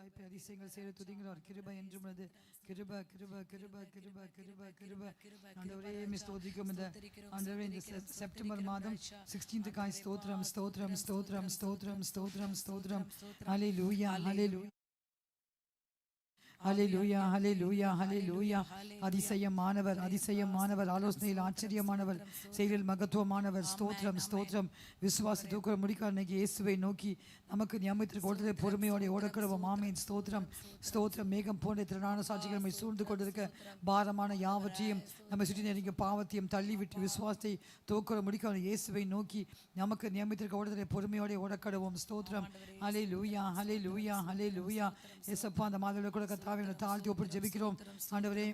வாய்ப்பை அதிசயங்கள் செய்ய துதிங்களோர் கிருபை என்றும் உள்ளது. கிருப கிருப கிருப கிருப கிருப கிருப ஆண்டவரே ஸ்தோத்திரிக்கும். இந்த ஆண்டவரே இந்த செப்டம்பர் மாதம் 16th ஸ்தோத்திரம் ஸ்தோத்திரம் ஸ்தோத்திரம் ஸ்தோத்திரம் ஸ்தோத்திரம் ஸ்தோத்திரம். ஹல்லேலூயா ஹல்லேலூயா ஹல்லேலூயா ஹல்லேலூயா ஹல்லேலூயா. அதிசயமானவர் அதிசயமானவர், ஆலோசனையில் ஆச்சரியமானவர், செயலில் மகத்துவமானவர். ஸ்தோத்திரம் ஸ்தோத்திரம். விசுவாச தூக்க முடிக்க அன்னைக்கு இயேசுவை நோக்கி நமக்கு நியமித்திற்கு கொடுத்ததை பொறுமையோட ஓடக்கிடுவோம். ஆமீன். ஸ்தோத்திரம் ஸ்தோத்திரம். மேகம் போன்ற திரளான சாட்சிகள் நம்மை சூழ்ந்து கொண்டிருக்க பாரமான யாவற்றையும் நம்மை சுற்றி நெருங்கிய பாவத்தையும் தள்ளிவிட்டு விசுவாசத்தை தூக்க முடிக்க இயேசுவை நோக்கி நமக்கு நியமித்திற்கு ஓடுதலை பொறுமையோட ஓடக்கிடுவோம். ஸ்தோத்திரம். ஹல்லேலூயா ஹல்லேலூயா ஹல்லேலூயா. இயேசப்பா அந்த மாதிரி கூட கர்த்தாவே தாழ்த்தி ஒப்பு ஜெபிக்கிறோம். ஆண்டவரே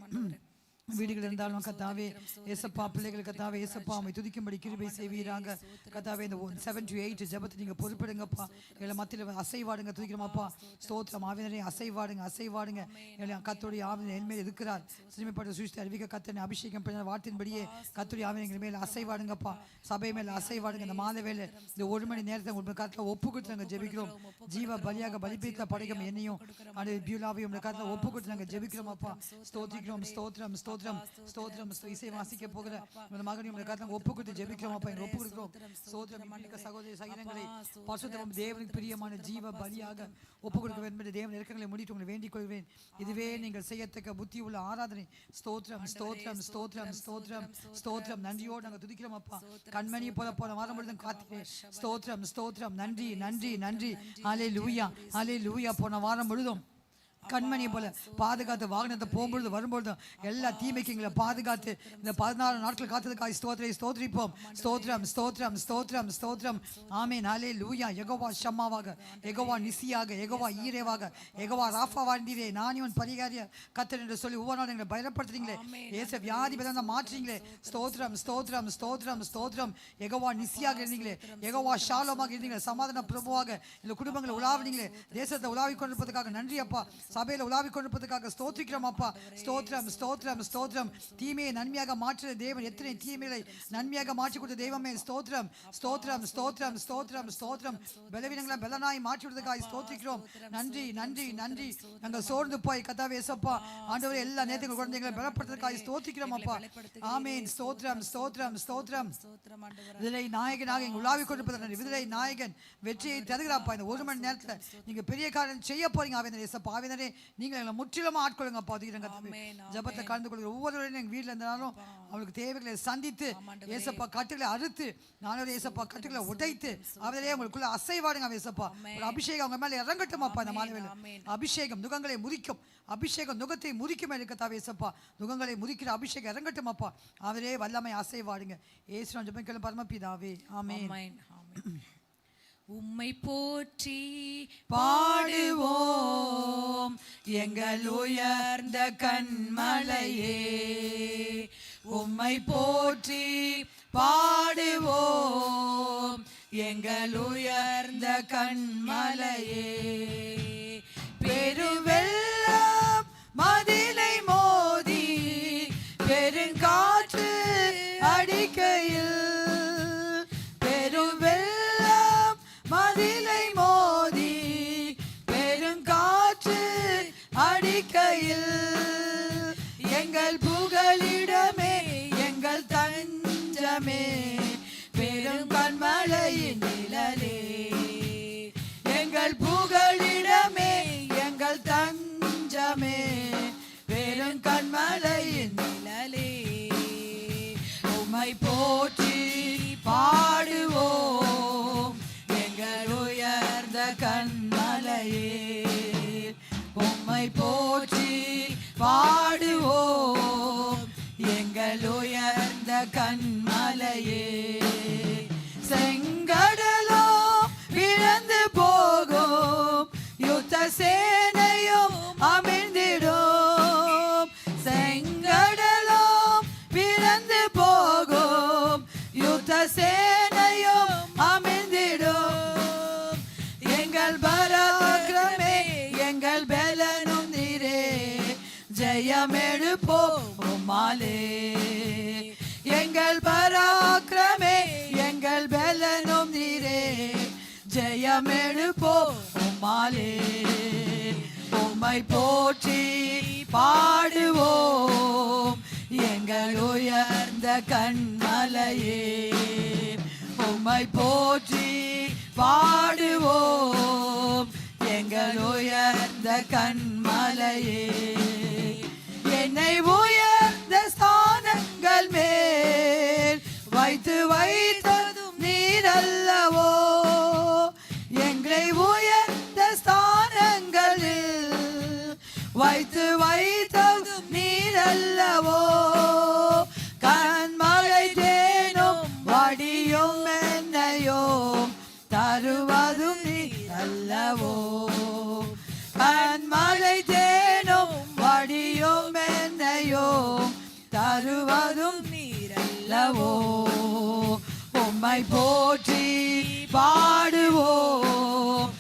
வீடுகள் இருந்தாலும் கர்த்தாவே ஏசப்பா பிள்ளைகள் கர்த்தாவே ஏசப்பா அம்மை துதிக்கும்படி கிருபை செய்வீராங்க. கர்த்தாவே இந்த 7 to 8 ஜெபத்தை நீங்கள் பொறுப்பிடுங்கப்பா. எங்களை மத்தியில் அசைவாடுங்க துதிக்கிறோமாப்பா. ஸ்தோத்திரம். ஆவியானவரே அசைவாடுங்க அசைவாடுங்க. எங்களை கர்த்தருடைய ஆவியானவர் என் மேல் இருக்கிறார். சிறுமைப்பட்ட சுவிசேஷத்தை அறிவிக்க கர்த்தனை அபிஷேகம் பண்ண வார்த்தையின்படியே கர்த்தருடைய ஆவியானவர் எங்கள் மேல் அசைவாடுங்கப்பா. சபை மேல் அசைவாடுங்க. இந்த மாத வேளை இந்த 1 மணி நேரத்தை உங்கள் கருத்தில் ஒப்பு கொடுத்து நாங்கள் ஜெபிக்கிறோம். ஜீவ பலியாக பலிபீர்த்த படைக்கும் என்னையும் அந்த பியூலாவையும் உங்கள் கருத்தில் ஒப்பு கொடுத்து நாங்கள் ஜெபிக்கிறோமாப்பா. ஸ்தோத்திரிக்கிறோம். ஸ்தோத்திரம் ஸ்தோத்திரம் ஸ்தோத்திரம். இசை வாசிக்க போகிற இந்த மகனையும் உங்கள் ஒப்பு கொடுத்து ஜெபிக்கிறோம் அப்பா. ஒப்பு கொடுக்கிறோம். ஸ்தோத்திரம். சகோதரி சகிதங்களை பரிசுத்தமும் தேவனுக்கு பிரியமான ஜீவ பலியாக ஒப்பு கொடுக்க வேண்டும் என்று தேவன் இறக்கங்களை முடித்து உங்களை வேண்டிக் கொள்வேன். இதுவே நீங்கள் செய்யத்தக்க புத்தி உள்ள ஆராதனை. ஸ்தோத்திரம் ஸ்தோத்திரம் ஸ்தோத்திரம் ஸ்தோத்திரம் ஸ்தோத்திரம். நன்றியோடு நாங்கள் துதிக்கிறோம் அப்பா. கண்மணியை போன வாரம் முழுதும் காத்திரேன். ஸ்தோத்திரம் ஸ்தோத்திரம். நன்றி நன்றி நன்றி. ஹல்லேலூயா ஹல்லேலூயா. போன வாரம் முழுதும் கண்மணியை போல பாதுகாத்து வாகனத்தை போகும்பொழுது வரும்பொழுது எல்லா தீமைக்கு எங்களை பாதுகாத்து இந்த 14 நாட்கள் காத்ததுக்காக ஸ்தோத்திரிப்போம். ஸ்தோத்திரம் ஸ்தோத்திரம் ஸ்தோத்திரம் ஸ்தோத்திரம். ஆமீன். ஹல்லேலூயா. யெகோவா ஷம்மாவாக, யெகோவா நிசியாக, யெகோவா ஈரேவாக, யெகோவா ராஃபா வாழ்ந்தீரே, நானிவன் பரிகாரிய கர்த்தர் என்று சொல்லி ஒவ்வொரு நாளும் எங்களை பயப்படுத்துறீங்களே. ஏச வியாதி பதம் மாற்றுறீங்களே. ஸ்தோத்திரம் ஸ்தோத்திரம் ஸ்தோத்திரம் ஸ்தோத்திரம். யெகோவா நிசியாக இருந்தீங்களே, யெகோவா ஷாலோமாக இருந்தீங்களே, சமாதான பிரபுவாக இந்த குடும்பங்களை உலாவினீங்களே, தேசத்தை உலாவி கொண்டிருப்பதற்காக நன்றி அப்பா. சபையில உலாவிக் கொண்டிருப்பதற்காக ஸ்தோத்திரிக்கிறோம் அப்பா. ஸ்தோத்திரம் ஸ்தோத்திரம் ஸ்தோத்திரம். தீமையை நன்மையாக மாற்றுற தேவன், எத்தனை தீமைகளை நன்மையாக மாற்றி கொடுத்த தெய்வமே. ஸ்தோத்திரம் ஸ்தோத்திரம் ஸ்தோத்திரம் ஸ்தோத்திரம் ஸ்தோத்திரம். பலவீனங்களை பலனாய் மாற்றி விடுறதுக்காக ஸ்தோத்திரிக்கிறோம். நன்றி நன்றி நன்றி. நாங்கள் சோர்ந்து போய் கர்த்தாவே இயேசப்பா ஆண்டவரே எல்லா நேரத்துக்கும் குழந்தைகளை பலப்படுத்துறதுக்காக ஸ்தோத்திரிக்கிறோம் அப்பா. ஆமீன். ஸ்தோத்திரம் ஸ்தோத்திரம் ஸ்தோத்திரம். விடுதலை நாயகனாக எங்கள் உலாவிக் கொண்டிருப்பதற்கு விடுதலை நாயகன் வெற்றியை தருகிறாப்பா. இந்த 1 மணி நேரத்தில் நீங்க பெரிய காரியம் செய்ய போறீங்க. ஆவியானவரே இயேசப்பா ஆவியானவரே நீங்க எங்களை முற்றிலுமா ஆட்கொள்ளுங்க அப்பா. ஜெபத்தை கலந்து கொள்கிற ஒவ்வொருவரையும் எங்கள் வீட்டில் இருந்தாலும் அவங்களுக்கு தேவைகளை சந்தித்து ஏசப்பா கட்டுகளை அறுத்து நானே ஏசப்பா கட்டுகளை உடைத்து அவரே உங்களுக்குள்ள அசைவாடுங்க. ஏசப்பா ஒரு அபிஷேகம் அவங்க மேலே இறங்கட்டும் அப்பா. இந்த மாலைவேளை அபிஷேகம் நுகங்களை முறிக்கும். அபிஷேகம் நுகத்தை முறிக்கும் இருக்கத்தாவே ஏசப்பா. நுகங்களை முறிக்கிற அபிஷேகம் இறங்கட்டும் அப்பா. அவரே வல்லமை அசைவாடுங்க. ஏசுவின் ஜெபங்கள் பரமபிதாவே ஆமென். உம்மை போற்றி பாடுவோம் எங்கள் உயர்ந்த கன்மலையே. உம்மை போற்றி பாடுவோம் எங்கள் உயர்ந்த கன்மலையே. பெருவெள்ளம் மதிலை மோதி பெருங்காற்று அடிக்கையில், பெருவெள்ளம் மதிலை மோதி பெருங்காற்று அடிக்கையில், எங்கள் புகலிடமே எங்கள் தஞ்சமே பெரும் கன்மலையின் நிழலே. எங்கள் புகலிடமே எங்கள் தஞ்சமே பெரும் கன்மலையின் நிழலே. உம்மை போற்றி பாடுவோம் எங்கள் உயர்ந்த கன்மலையே. உம்மை போற்றி பாடுவோம் எங்கள் உயர்ந்த கன்மலையே. செங்கடலோ விழுந்து போகும், யுத்த சேனையும் அமிழ்ந்திடும். செங்கடலோ விழுந்து போகும், யுத்த சேனையும் அமிழ்ந்திடும். எங்கள் பராக்கிரமே எங்கள் பலனும் நீரே, ஜெயமெடுப்போம் உம்மாலே. எங்கள் பராக்கிரமே எங்கள் பலனும் நீரே, ஜெயமெடுப்போம் உம்மாலே. உம்மை போற்றி பாடுவோம் எங்கள் உயர்ந்த கண்மலையே. உம்மை போற்றி பாடுவோம் எங்கள் உயர்ந்த கண்மலையே. என்னை உயர்ந்த ஸ்தானங்கள் மேல் வைத்து வைத்ததும் நீர் அல்லவோ. எங்களை உயர்ந்த ஸ்தானங்களில் வைத்து வைத்ததும் நீர் அல்லவோ. கண்மழை தேனும் வடியும் என்னையும் தருவதும் நீர் அல்லவோ. கண்மழை தேனும் வடியும் என்னையும் தருவதும் நீர் அல்லவோ. உம்மை போற்றி பாடுவோம்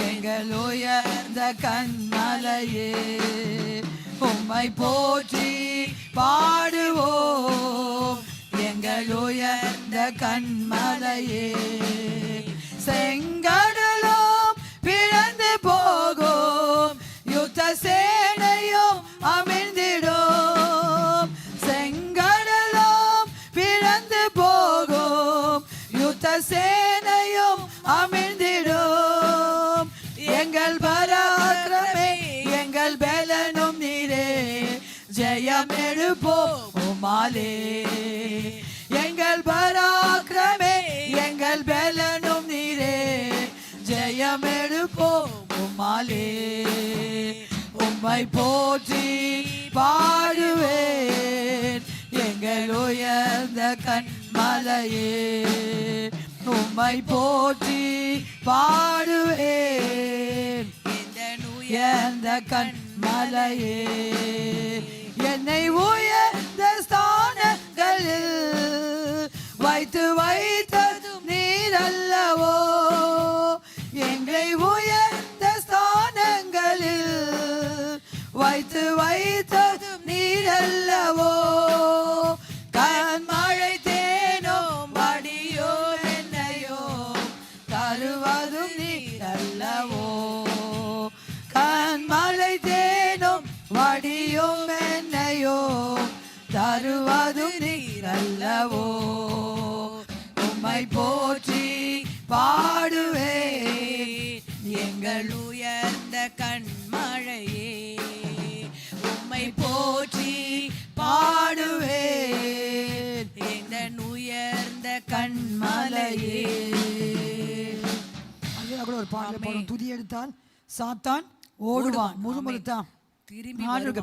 எங்கள் உயர்ந்த கண்மலையே. உம்மை போற்றி பாடுவோம் எங்கள் உயர்ந்த கண்மலையே. செங்கடலும் பிளந்து போகும் யுத்த சேனையும் அமிழ்ந்திடும். செங்கடலும் பிளந்து போகும் யுத்த சேனையும் அமிழ்ந்திடும். எங்கள் பராக்கிரமே எங்கள் பலனும் நீரே, ஜெயம் எழுப்போம் உம்மாலே. எங்கள் பராக்கிரமே எங்கள் பலனும் நீரே, ஜெயம் எழுப்போம் உம்மாலே. உம்மை போற்றி பாடுவேன் எங்கள் உயர்ந்த கண்மலையே. உம்மை போற்றி பாடுவேன் உயர்ந்த கண்மலையே. என்னை உயர்ந்த ஸ்தானங்களில் வைத்து வைத்ததும் நீர் அல்லவோ. எங்களை உயர்ந்த ஸ்தானங்களில் வைத்து வைத்ததும் நீர் அல்லவோ. கண்மழை தேனும் வடியோ என்னையோ தருவதும் நீர் அல்லவோ. கண்மழை தேனும் வடியும் என்னையோ தருவதும் நீர் அல்லவோ. உம்மை போற்றி பாடுவேன் எங்கள் உயர்ந்த கண்மழையே. உம்மை போற்றி பாடுவேன் எங்கள் உயர்ந்த கண்மலையே. அதுல கூட ஒரு பாடல போடும். துதி எடுத்தால் சாத்தான் ஓடுவான், முறுமுறுத்தான் திரும்பி ஆண்டுக்கு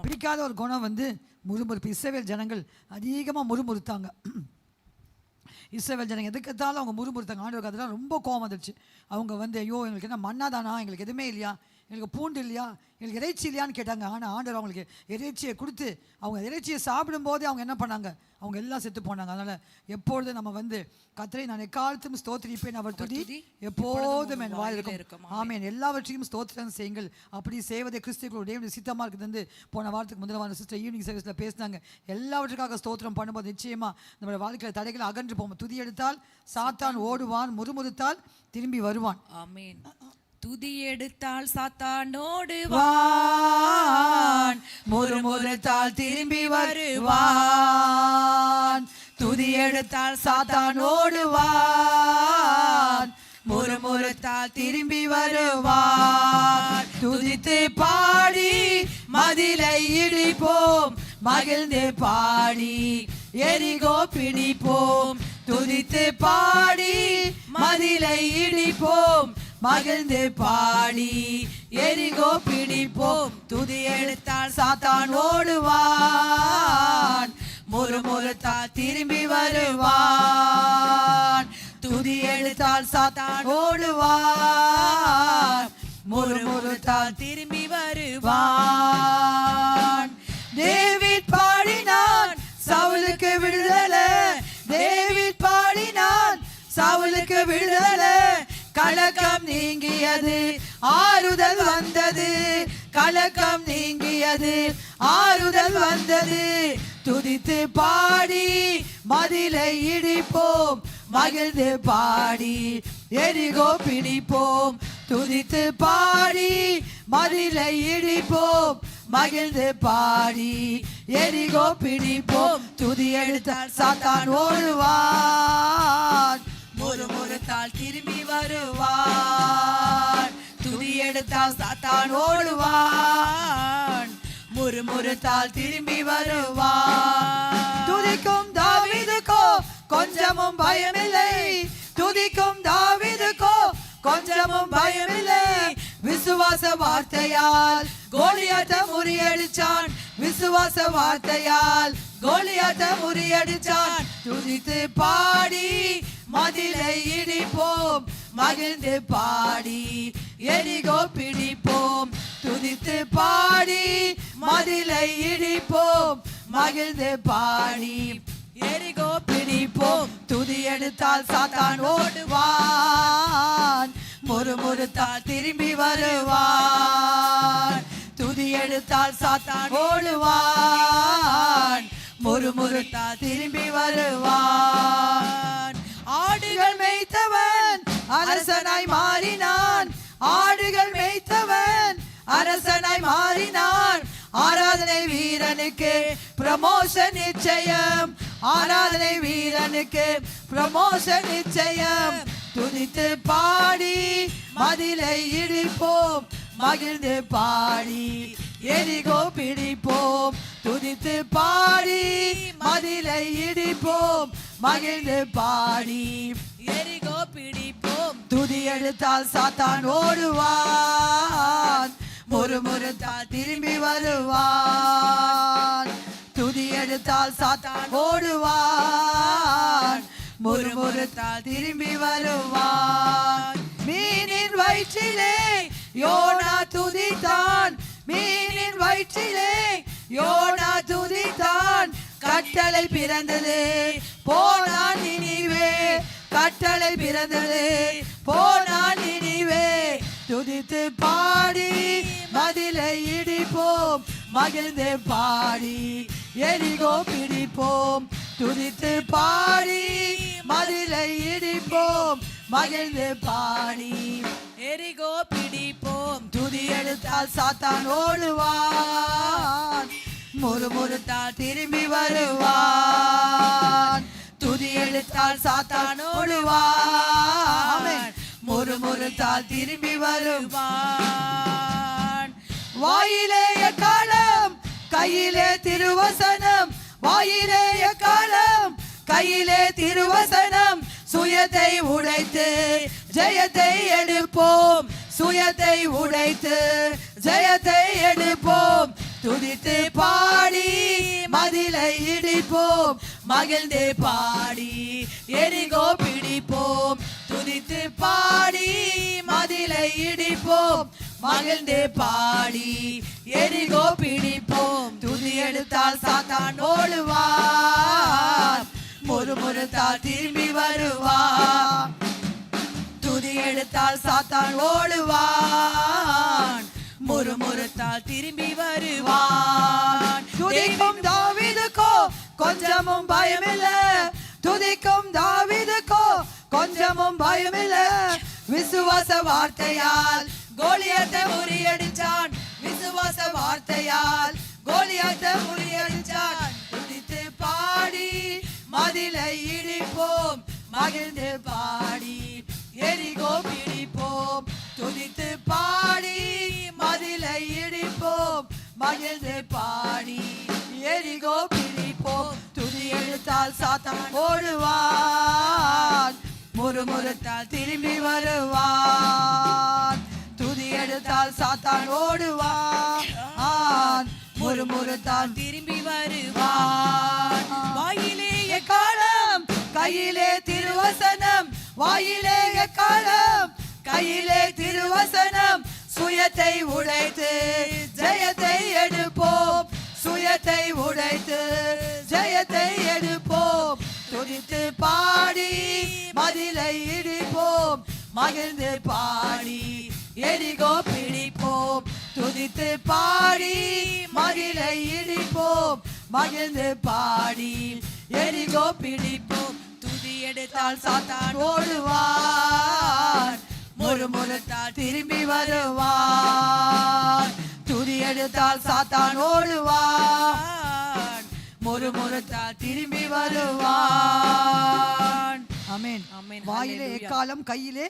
பிடிக்காத ஒரு குணம் வந்து முறுமுறுப்பு. இஸ்ரவேல் ஜனங்கள் அதிகமாக முறுமுறுத்தாங்க. இஸ்ரவேல் ஜனங்க எதுக்கத்தாலும் அவங்க முறுமுறுத்தாங்க. ஆண்டவருக்கு அதெல்லாம் ரொம்ப கோவம் வந்துடுச்சு. அவங்க வந்து ஐயோ எங்களுக்கு என்ன மண்ணாதானா, எங்களுக்கு எதுவுமே இல்லையா, எங்களுக்கு பூண்டு இல்லையா, எங்களுக்கு இறைச்சி இல்லையான்னு கேட்டாங்க. ஆனால் ஆண்டவர் அவங்களுக்கு இறைச்சியை கொடுத்து அவங்க இறைச்சியை சாப்பிடும்போது அவங்க என்ன பண்ணாங்க, அவங்க எல்லாம் செத்து போனாங்க. அதனால் எப்பொழுது நம்ம வந்து கர்த்தரை நான் எக்காலத்தும் ஸ்தோத்திரிப்பேன், அவர் துதி எப்போதும் என் வாயில் இருக்கும். ஆமென். எல்லாவற்றையும் ஸ்தோத்திரம் செய்யுங்கள், அப்படி செய்வதை கிறிஸ்துக்களுடைய சித்தமாக இருக்குது வந்து போன வாரத்துக்கு முதல் வாரம் சிஸ்டர் ஈவினிங் சர்வீஸில் பேசினாங்க. எல்லாவற்றுக்காக ஸ்தோத்திரம் பண்ணும்போது நிச்சயமாக நம்மளுடைய வாழ்க்கையில் தடைகள் அகன்று போகும். துதி எடுத்தால் சாத்தான் ஓடுவான், முறுமுறுத்தால் திரும்பி வருவான். ஆமென். துதி எடுத்தால் சாத்தான் ஓடுவான், முறுமுறுத்தால் திரும்பி வருவான். துதி எடுத்தால் சாத்தான் ஓடுவான், முறுமுறுத்தால் திரும்பி வருவான். துதித்து பாடி மதிலை இடிப்போம், மகிழ்ந்து பாடி எரிகோ பிடிப்போம். துதித்து பாடி மதிலை இடிப்போம், மகிழ்ந்து பாடி எரிகோ பிடிப்போம். துதி எடுத்தால் சாத்தான் ஓடுவான், முறுமுறுத்தால் திரும்பி வருவான். துதி எடுத்தால் சாத்தான் ஓடுவான், முறுமுறுத்தால் திரும்பி வருவான். டேவிட் பாடினான் சவுலுக்கு விடுதலை, டேவிட் பாடினான் சவுலுக்கு விடுதலை. கலக்கம் நீங்கியது, ஆறுதல் வந்தது, கலக்கம் நீங்கியது, ஆறுதல் வந்தது. துதித்து பாடி மதிலை இடிப்போம், மகிழ்ந்து பாடி எரிகோ பிடிப்போம். துதித்து பாடி மதிலை இடிப்போம் மகிழ்ந்து பாடி எரிகோ பிடிப்போம். துதி எடுத்தால் சாத்தான் ஓடுவான், முறுமுறுத்தால் திரும்பி வருவான். துதி எடுத்தால் சாத்தான் ஓடுவான், முறுமுறுத்தால் திரும்பி வருவான். துதிக்கும் தாவீதுக்கோ கொஞ்சமும் பயமில்லை, துதிக்கும் தாவீதுக்கோ கொஞ்சமும் பயமில்லை. விசுவாச வார்த்தையால் கோலியாத்தை முறியடிச்சான், விசுவாச வார்த்தையால் கோலியாத்தை முறியடிச்சான். துதித்து பாடி மதிலை இடிப்போம் மகிழ்ந்து பாடி எரிகோ பிடிப்போம். துதித்து பாடி மதிலை இடிப்போம் மகிழ்ந்து பாடி எரிகோ பிடிப்போம். துதி எடுத்தால் சாத்தான் ஓடுவான், முறுமுறுத்தால் திரும்பி வருவான். துதி எடுத்தால் சாத்தான் ஓடுவான், முறுமுறுத்தால் திரும்பி வருவான். ஆடுகள் மேய்த்தவன் அரசனாய் மாறினான், ஆடுகள் மேய்த்தவன் அரசனாய் மாறினான். ஆராதனை வீரனுக்கு ப்ரமோஷன் நிச்சயம், ஆராதனை வீரனுக்கு ப்ரமோஷன் நிச்சயம். துதித்து பாடி மதிலை இடிப்போம் மகிழ்ந்து பாடி எரிகோ பிடிப்போம். துதித்து பாடி மதிலை இடிப்போம் மகிழ்ந்து பாடி எரிகோ பிடிப்போம். துதி எடுத்தால் சாத்தான் ஓடுவான், முறுமுறுத்தால் திரும்பி வருவான். துதி எடுத்தால் சாத்தான் ஓடுவான், முறுமுறுத்தால் திரும்பி வருவான். மீனின் வயிற்றிலே யோனா துதித்தான், மீனின் வயிற்றிலே யோனா துதித்தான். கட்டளை பிறந்தது போனான் நினிவே, கட்டளை பிறந்தது போனான் நினிவே. துதித்து பாடி மதிலை இடிப்போம் மகிழ்ந்து பாடி எரிகோ பிடிப்போம். துதித்து பாடி மதிலை இடிப்போம் மகிழ்ந்து பாடி எரிகோ பிடிப்போம். துதி எடுத்தால் சாத்தான் ஓடுவான், முறுமுறுத்தால் திரும்பி வருவான். துதி எடுத்தால் சாத்தான் ஓடுவான், முறுமுறுத்தால் திரும்பி வருவான். வாயிலே எக்காலம் கையிலே திருவசனம், வாயிலே எக்காலம் கையிலே திருவசனம். சுயத்தை உடைத்து ஜெயத்தை எடுப்போம், சுயத்தை உடைத்து ஜெயத்தை எடுப்போம். துதித்து பாடி மதிலை இடிப்போம் மகிழ்ந்து பாடி எரிகோ பிடிப்போம். துதித்து பாடி மதிலை இடிப்போம் மகிழ்ந்து பாடி எரிகோ பிடிப்போம். துதி எடுத்தால் சாத்தான் ஓடுவான், முறுமுறுத்தால் திரும்பி வருவான். துதி எடுத்தால் சாத்தான் ஓடுவான், முறுமுறுத்தால் திரும்பி வருவான். துதிக்கும் தாவீதுக்கோ கொஞ்சமும் பயமில்ல, துதிக்கும் தாவீதுக்கோ கொஞ்சமும் பயமில்ல. விசுவாச வார்த்தையால் கோலியாத்தை முறியடிச்சான், விசுவாச வார்த்தையால் கோலியாத்தை முறியடிச்சான். துதித்து பாடி மதிலை இடிப்போம் மகிழ்ந்து பாடி எரிகோ பிடிப்போம். துதித்து பாடி மதிலை இடிப்போம் மகிழ்ந்து பாடி எரிகோ பிடிப்போம். துதி எடுத்தால் சாத்தான் ஓடுவான், முறுமுறுத்தால் திரும்பி வருவான். துதி எடுத்தால் சாத்தான் ஓடுவான், முறுமுறுத்தால் திரும்பி வருவான். வாயிலே எக்காலம் கையிலே திருவசனம், வாயிலே எக்காலம் கையிலே திருவசனம். சுயத்தை உடைத்து ஜெயத்தை எடுப்போம், சுயத்தை உடைத்து ஜெயத்தை எடுப்போம். துதித்து பாடி மதிலை இடிப்போம் மகிழ்ந்து பாடி எரிகோ பிடிப்போம். துதித்து பாடி மதிலை இடிப்போம் மகிழ்ந்து பாடி எரிகோ பிடிப்போம். துதி எடுத்தால் சாத்தான் ஓடுவான், முறுமுறுத்தால் திரும்பி வருவான். துதி எடுத்தால் சாத்தான் ஓடுவான். முறுமுறுத்தால் திரும்பி வருவான். ஆமென். வாயிலே எக்காலம், கையிலே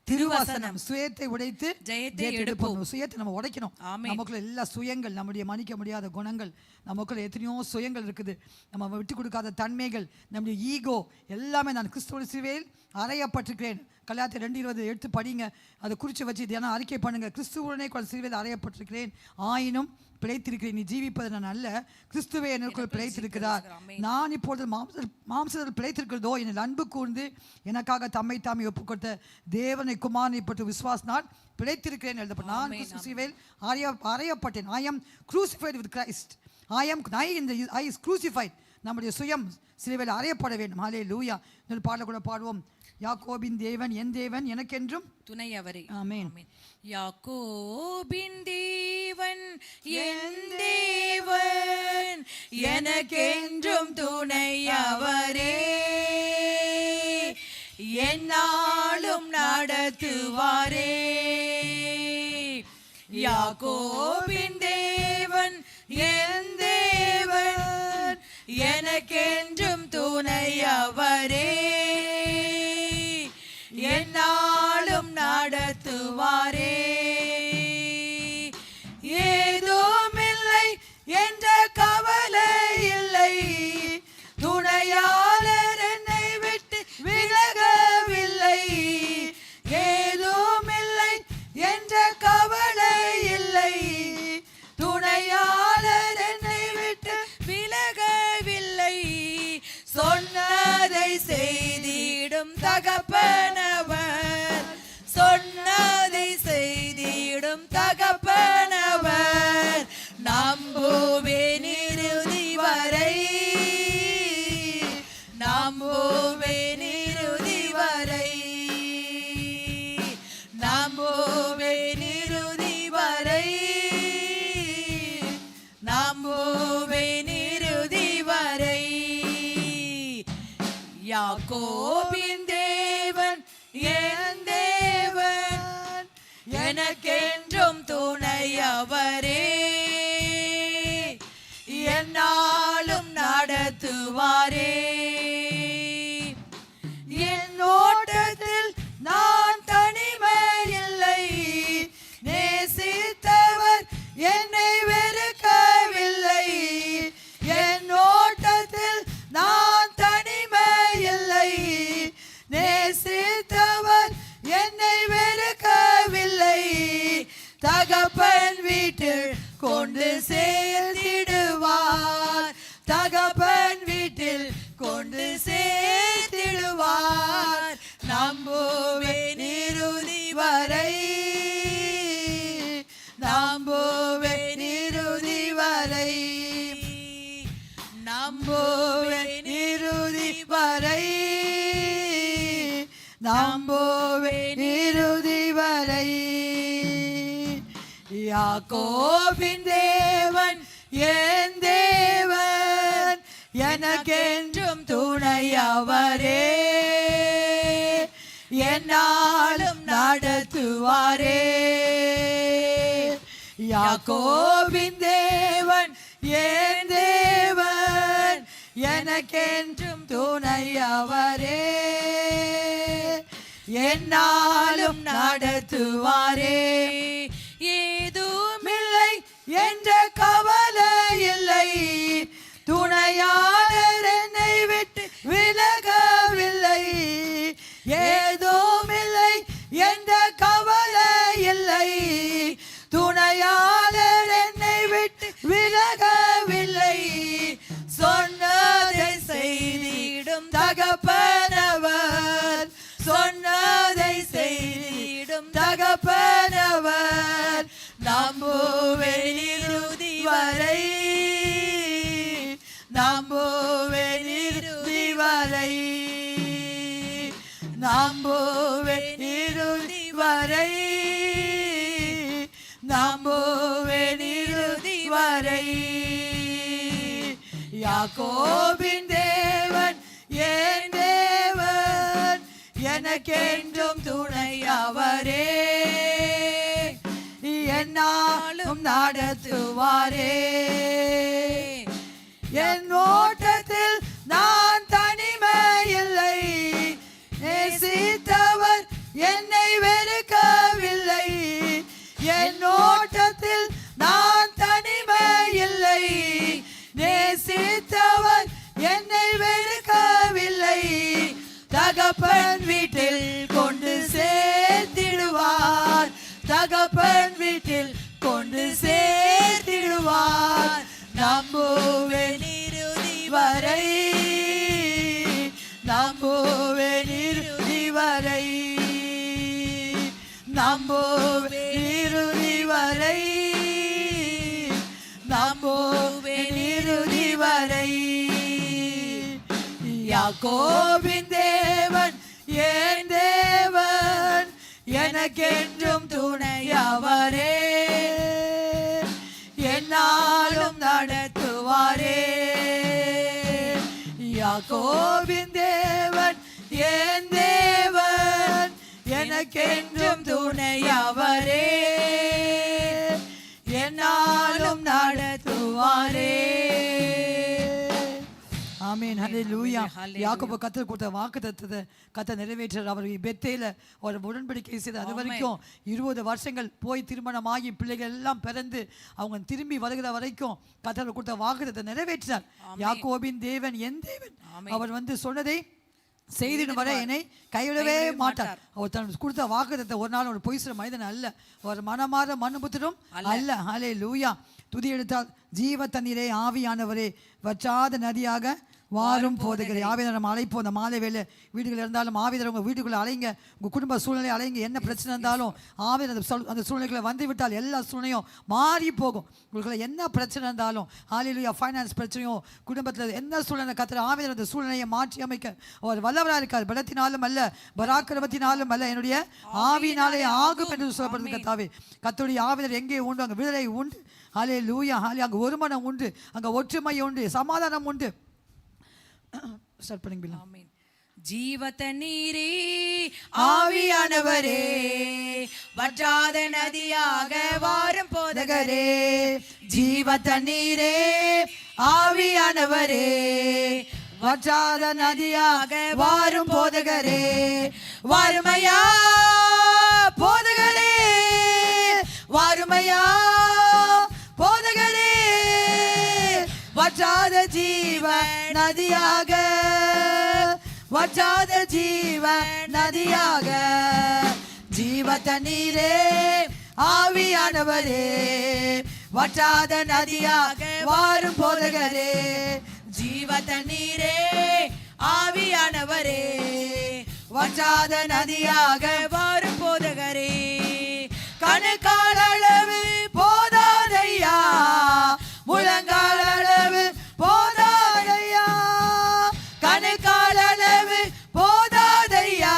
திருவசனம். சுயத்தை உடைத்து ஜெயத்தை எடுப்போம். சுயத்தை நம்ம உடைக்கணும். நமக்குள்ள எல்லா சுயங்கள், நம்முடைய மன்னிக்க முடியாத குணங்கள், நமக்குள்ள எத்தனையோ சுயங்கள் இருக்குது, நம்ம விட்டு கொடுக்காத தன்மைகள், நம்முடைய ஈகோ எல்லாமே நான் கிறிஸ்துவோட சிலுவையில் அறையப்பட்டிருக்கிறேன். கலாத்தியர் 2:20 எடுத்து படிங்க, அதை குறித்து வச்சு தினம் அறிக்கை பண்ணுங்க. கிறிஸ்துவுடனே சிலுவையில் அறையப்பட்டிருக்கிறேன், ஆயினும் பிழைத்திருக்கிறேன். நீ ஜீவிப்பது நான் அல்ல, கிறிஸ்துவே எனக்குள் பிழைத்திருக்கிறார். நான் இப்பொழுது மாம்சத்தில் பிழைத்திருக்கிறதோ என் அன்பு கூர்ந்து எனக்காக தம்மை தாமே ஒப்புக் கொடுத்த தேவனை குமாரனை பற்றி விசுவாசினால் பிழைத்திருக்கிறேன் எழுதப்பட்ட நான் கிறிஸ்து சிலுவையில் அறையப்பட்டேன். I am crucified with Christ. I is crucified. நம்முடைய சுயம் சிலுவையில் அறையப்பட வேண்டும். ஹல்லேலூயா. இந்த பாடல கூட பாடுவோம். யாக்கோபின் தேவன் என் தேவன் எனக்கென்றும் துணை அவரே. ஆமென். யாக்கோபின் தேவன் என் தேவன் எனக்கென்றும் துணை அவரே, என்னாலும் நடத்துவாரே. யாக்கோபின் தேவன் என் தேவன் எனக்கென்றும் துணை அவரே, என்னாலும் நடத்துவாரே. ஏதுமில்லை என்ற கவலை இல்லை, துணையாளர் என்னை விட்டு விலகவில்லை. ஏதுமில்லை என்ற கவலை இல்லை, துணையாளர் என்னை விட்டு விலகவில்லை. சொன்னதை செய்திடும் தகப்பனவர், சொன்னதை செய்திடும் தகப்பனவர். நம்புவேன் இறுதி வரை, நம்புவேன் இறுதி வரை, நம்புவேன் இறுதி வரை, நம்புவேன் இறுதி வரை. யாக்கோபின் தேவன் என் தேவன் எனக்கென்றும் துணை அவரே, என்னாலும் நடத்துவாரே. என் ஓட்டத்தில் நான் தனிமை இல்லை, நேசித்தவர் என்னை வெறுக்கவில்லை. என் ஓட்டத்தில் நான் தனிமை இல்லை, நேசித்தவர் என்னை வெறுக்கவில்லை. தகப்பன் வீட்டில் கொண்டு சேர்த்திடுவார், தகப்பன் வீட்டில் கொண்டு சேர்த்திடுவார். நம்புவேன் இறுதி வரை, நம்புவேன் இறுதி வரை, நம்புவேன் இறுதி வரை, நம்புவேன் இறுதி வரை. யாக்கோபின் தேவன் என் தேவன் எனக்கென்றும் துணை அவரே, என்னாலும் நடத்துவாரே. யாக்கோபின் தேவன் என் தேவன் எனக்கென்றும் துணை அவரே, என்னாலும் நடத்துவாரே. ஏதுமில்லை என்ற கவலை இல்லை, துணையாளர் என்னை விட்டு விலகவில்லை. ஏதுமில்லை என்ற கவலை இல்லை, துணையாளர் என்னை விட்டு விலகவில்லை. சொன்னதை செய்திடும் தகப்பனவர், சொன்னதை செய்திடும் தகப்பனவர். நம்புவேன் இறுதி வரை, நம்புவேன் இறுதி வரை, நம்புவேன் இறுதி வரை, நம்புவேன் இறுதி வரை. யாக்கோபின் தேவன் என் தேவன் எனக்கென்றும் துணை அவரே, என்னாலும் நடத்துவாரே. என் ஓட்டத்தில் நான் தனிமையில்லை, நேசித்தவர் என்னை வெறுக்கவில்லை. என் ஓட்டத்தில் நான் தனிமையில்லை, நேசித்தவர் என்னை வெறுக்கவில்லை. தகப்பன் வீட்டில் கொண்டு சேர்த்திடுவார், தகப்பன் வீட்டில் கொண்டு சேர்த்திடுவார். நம்புவேன் இறுதி வரை, நம்புவேன் இறுதி வரை, நம்புவேன் இறுதி வரை, நம்புவேன் இறுதி வரை. யாக்கோபின் தேவன் என் தேவன், எனக்கென்றும் துணை அவரே, என்னாலும் நடத்துவாரே. யாக்கோபின் தேவன் என் தேவன், எனக்கென்றும் துணை அவரே, என்னாலும் நடத்துவாரே. ஆமென், ஹல்லேலூயா. யாக்கோபு கர்த்தர் கொடுத்த வாக்குத்தத்தத்தை கர்த்தர் நிறைவேற்றார். அவர் பெத்தேல ஒரு உடன்படிக்கை செய்து அது வரைக்கும் 20 வருஷங்கள் போய் திருமணமாகி பிள்ளைகள் எல்லாம் பிறந்து அவங்க திரும்பி வருகிற வரைக்கும் கர்த்தர் கொடுத்த வாக்குத்தத்தை நிறைவேற்றார். யாக்கோபின் தேவன் என் தேவன், அவர் சொன்னதை செய்திடும் வரை என்னை கைவிடவே மாட்டார். அவர் தன் கொடுத்த வாக்குத்தத்தை ஒரு நாள் ஒரு பொய் சொல்ற மனிதன் அல்ல, ஒரு மனமாற மனுபுத்திரம் அல்ல. ஹல்லேலூயா. துதி எடுத்தால் ஜீவ தண்ணீரே ஆவியானவரே வற்றாத நதியாக வாரும் போதுகிறேன். ஆவியானவர் நம்ம அழைப்போம். அந்த மாலை வேலை வீடுகள் இருந்தாலும் ஆவியானவர் உங்கள் வீட்டுக்குள்ளே அலைங்க, உங்கள் குடும்ப சூழ்நிலை அலைங்க. என்ன பிரச்சனை இருந்தாலும் ஆவியானவர் அந்த சூழ்நிலைகளை வந்து விட்டால் எல்லா சூழ்நிலையும் மாறி போகும். உங்களுக்கு என்ன பிரச்சனை இருந்தாலும், ஹல்லேலூயா, ஃபைனான்ஸ் பிரச்சனையோ குடும்பத்தில் என்ன சூழ்நிலை கர்த்தர் ஆவியானவர் அந்த சூழ்நிலையை மாற்றி அமைக்க அவர் வல்லவராக இருக்கார். பலத்தினாலும் அல்ல, பராக்கிரமத்தினாலும் அல்ல, என்னுடைய ஆவியினாலே ஆகும் என்று சொல்லப்படுது. கர்த்தாவே, கர்த்தருடைய ஆவியானவர் எங்கே உண்டு அங்கே விடுதலை உண்டு. ஹல்லேலூயா, ஹல்லேலூயா. அங்கே ஒருமனம் உண்டு, அங்கே ஒற்றுமை உண்டு, சமாதானம் உண்டு. ஸ்டார்ட் பண்ணுங்க. ஆமென். ஜீவ தண்ணீரே ஆவியானவரே, வற்றாத நதியாக வாரும் போதகரே. ஜீவ தண்ணீரே ஆவியானவரே, வற்றாத நதியாக வாரும் போதகரே. வாருமையா போதகரே, வாருமையா போதகரே. வற்றாத ஜீவ நதியாக, வற்றாத ஜீவ நதியாக. ஜீவ தண்ணீரே ஆவியானவரே, வற்றாத நதியாக வாரும் போதகரே. ஜீவ தண்ணீரே ஆவியானவரே, வற்றாத நதியாக வாரும் போதகரே. கணுக்கால் அளவு போதாதையா, முழங்கால் அளவு போதாதையா, கணுக்கால் அளவு போதாதையா,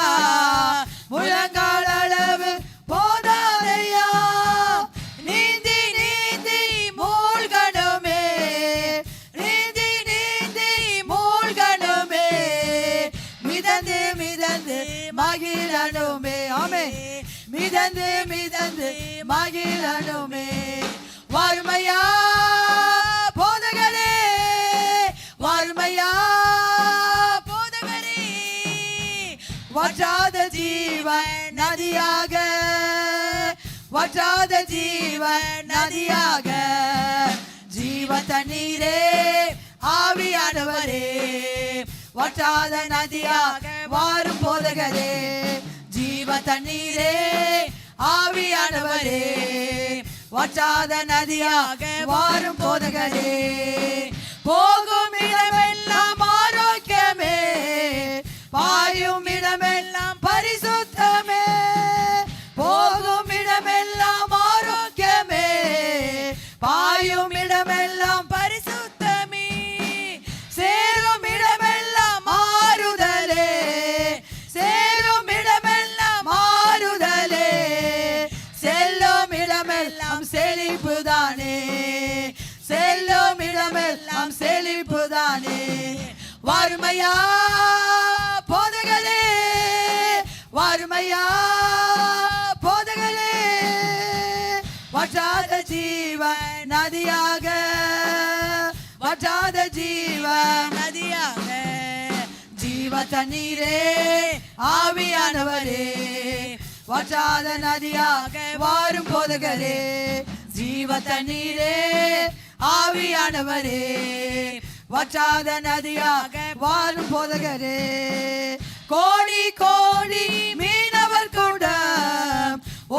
முழங்கால் அளவு போதாதையா. நீந்தி நீந்தி மூழ்கணுமே, நீந்தி நீந்தி மூழ்கணுமே, மிதந்து மிதந்து மகிழணுமே. ஆமே, மிதந்து மிதந்து மகிழணுமே. வாருமையா போதகரே, வாருமையா போதகரே. வற்றாத ஜீவ நதியாக, வற்றாத ஜீவ நதியாக. ஜீவ தண்ணீரே ஆவியானவரே, வற்றாத நதியாக வாரும் போதகரே. ஜீவ தண்ணீரே ஆவியானவரே, வற்றாத நதியாக வாரும் போதகரே. போகும் இடமெல்லாம் ஆரோக்கியமே, பாயும் இடமெல்லாம் பரிசுத்தமே. போகும் இடமெல்லாம் ஆரோக்கியமே, பாயும் இடமெல்லாம் பரிசுத்தமே. சேரும் இடமெல்லாம் மாறுதலே, சேரும் இடமெல்லாம் மாறுதலே. செல்லும் இடமெல்லாம் செழிப்புதானே, செல்லும் இடமெல்லாம் செழிப்புதானே. வாருமையா போதகரே, வற்றாத ஜீவ நதியாக வற்றாத ஜீவ நதியாக ஜீவ தண்ணீரே ஆவியானவரே வற்றாத நதியாக வாரும் போதகரே ஜீவ தண்ணீரே ஆவியானவரே வற்றாத நதியாக வாரும் போதகரே கோடி கோடி மீனவர் கூட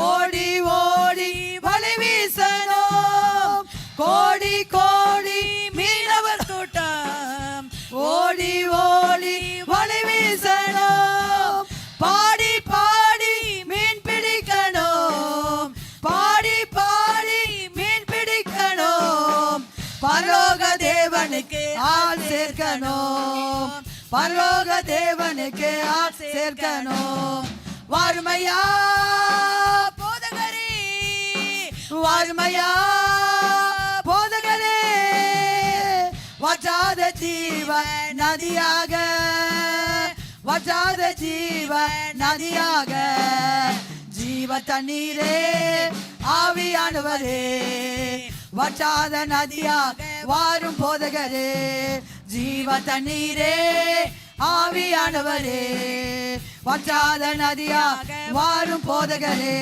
ஓடி ஓடி வலை வீசணும் கோடி கோடி மீனவர் கூட்டம் ஓடி ஓடி வலை வீசணும் பாடி பாடி மீன் பிடிக்கணும் பாடி பாடி மீன் பிடிக்கணும் பரலோக தேவனுக்கு ஆள் சேர்க்கணும் பரலோக தேவனுக்கு ஆள் சேர்க்கணும் வாருமையா போதகரே வாருமையா போதகரே வற்றாத ஜீவ நதியாக வற்றாத ஜீவ நதியாக ஜீவ தண்ணீரே ஆவியானவரே வற்றாத நதியாக வாரும் போதகரே ஜீவ தண்ணீரே ஆவியானவரே வற்றாத நதியாக வாரும் போதகரே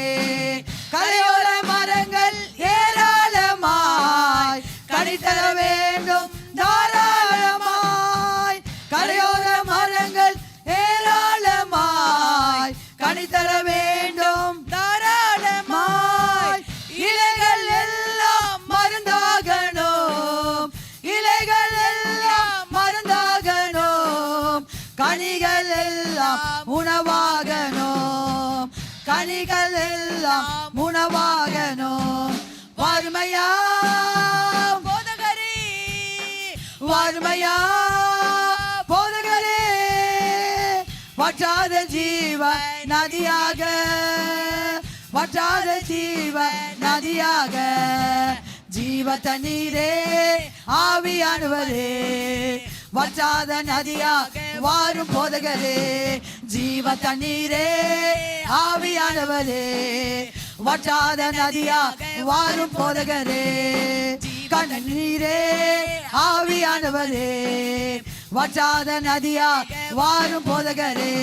கரையோர மரங்கள் ஏராளமாய் கனிதர வேண்டும் தாராளமாய் கரையோர மரங்கள் ஏராளமாய் கனிதர வேண்டும் தாராளமாய் இலைகள் எல்லாம் மருந்தாகணும் இலைகள் எல்லாம் மருந்தாகணும் கனிகள் எல்லாம் உணவாகணும் கனிகள் எல்லாம் உணவாகணும் வாருமையா போதகரே வாருமையா போதகரே வற்றாத ஜீவ நதியாக வற்றாத ஜீவ நதியாக ஜீவ தண்ணீரே ஆவியானவரே வற்றாத நதியாக வாரும் போதகரே ஜீவ தண்ணீரே ஆவியானவரே வற்றாத நதியாக வாரும் போதகரே கண்ணீரே ஆவியானவரே வற்றாத நதியாக வாரும் போதகரே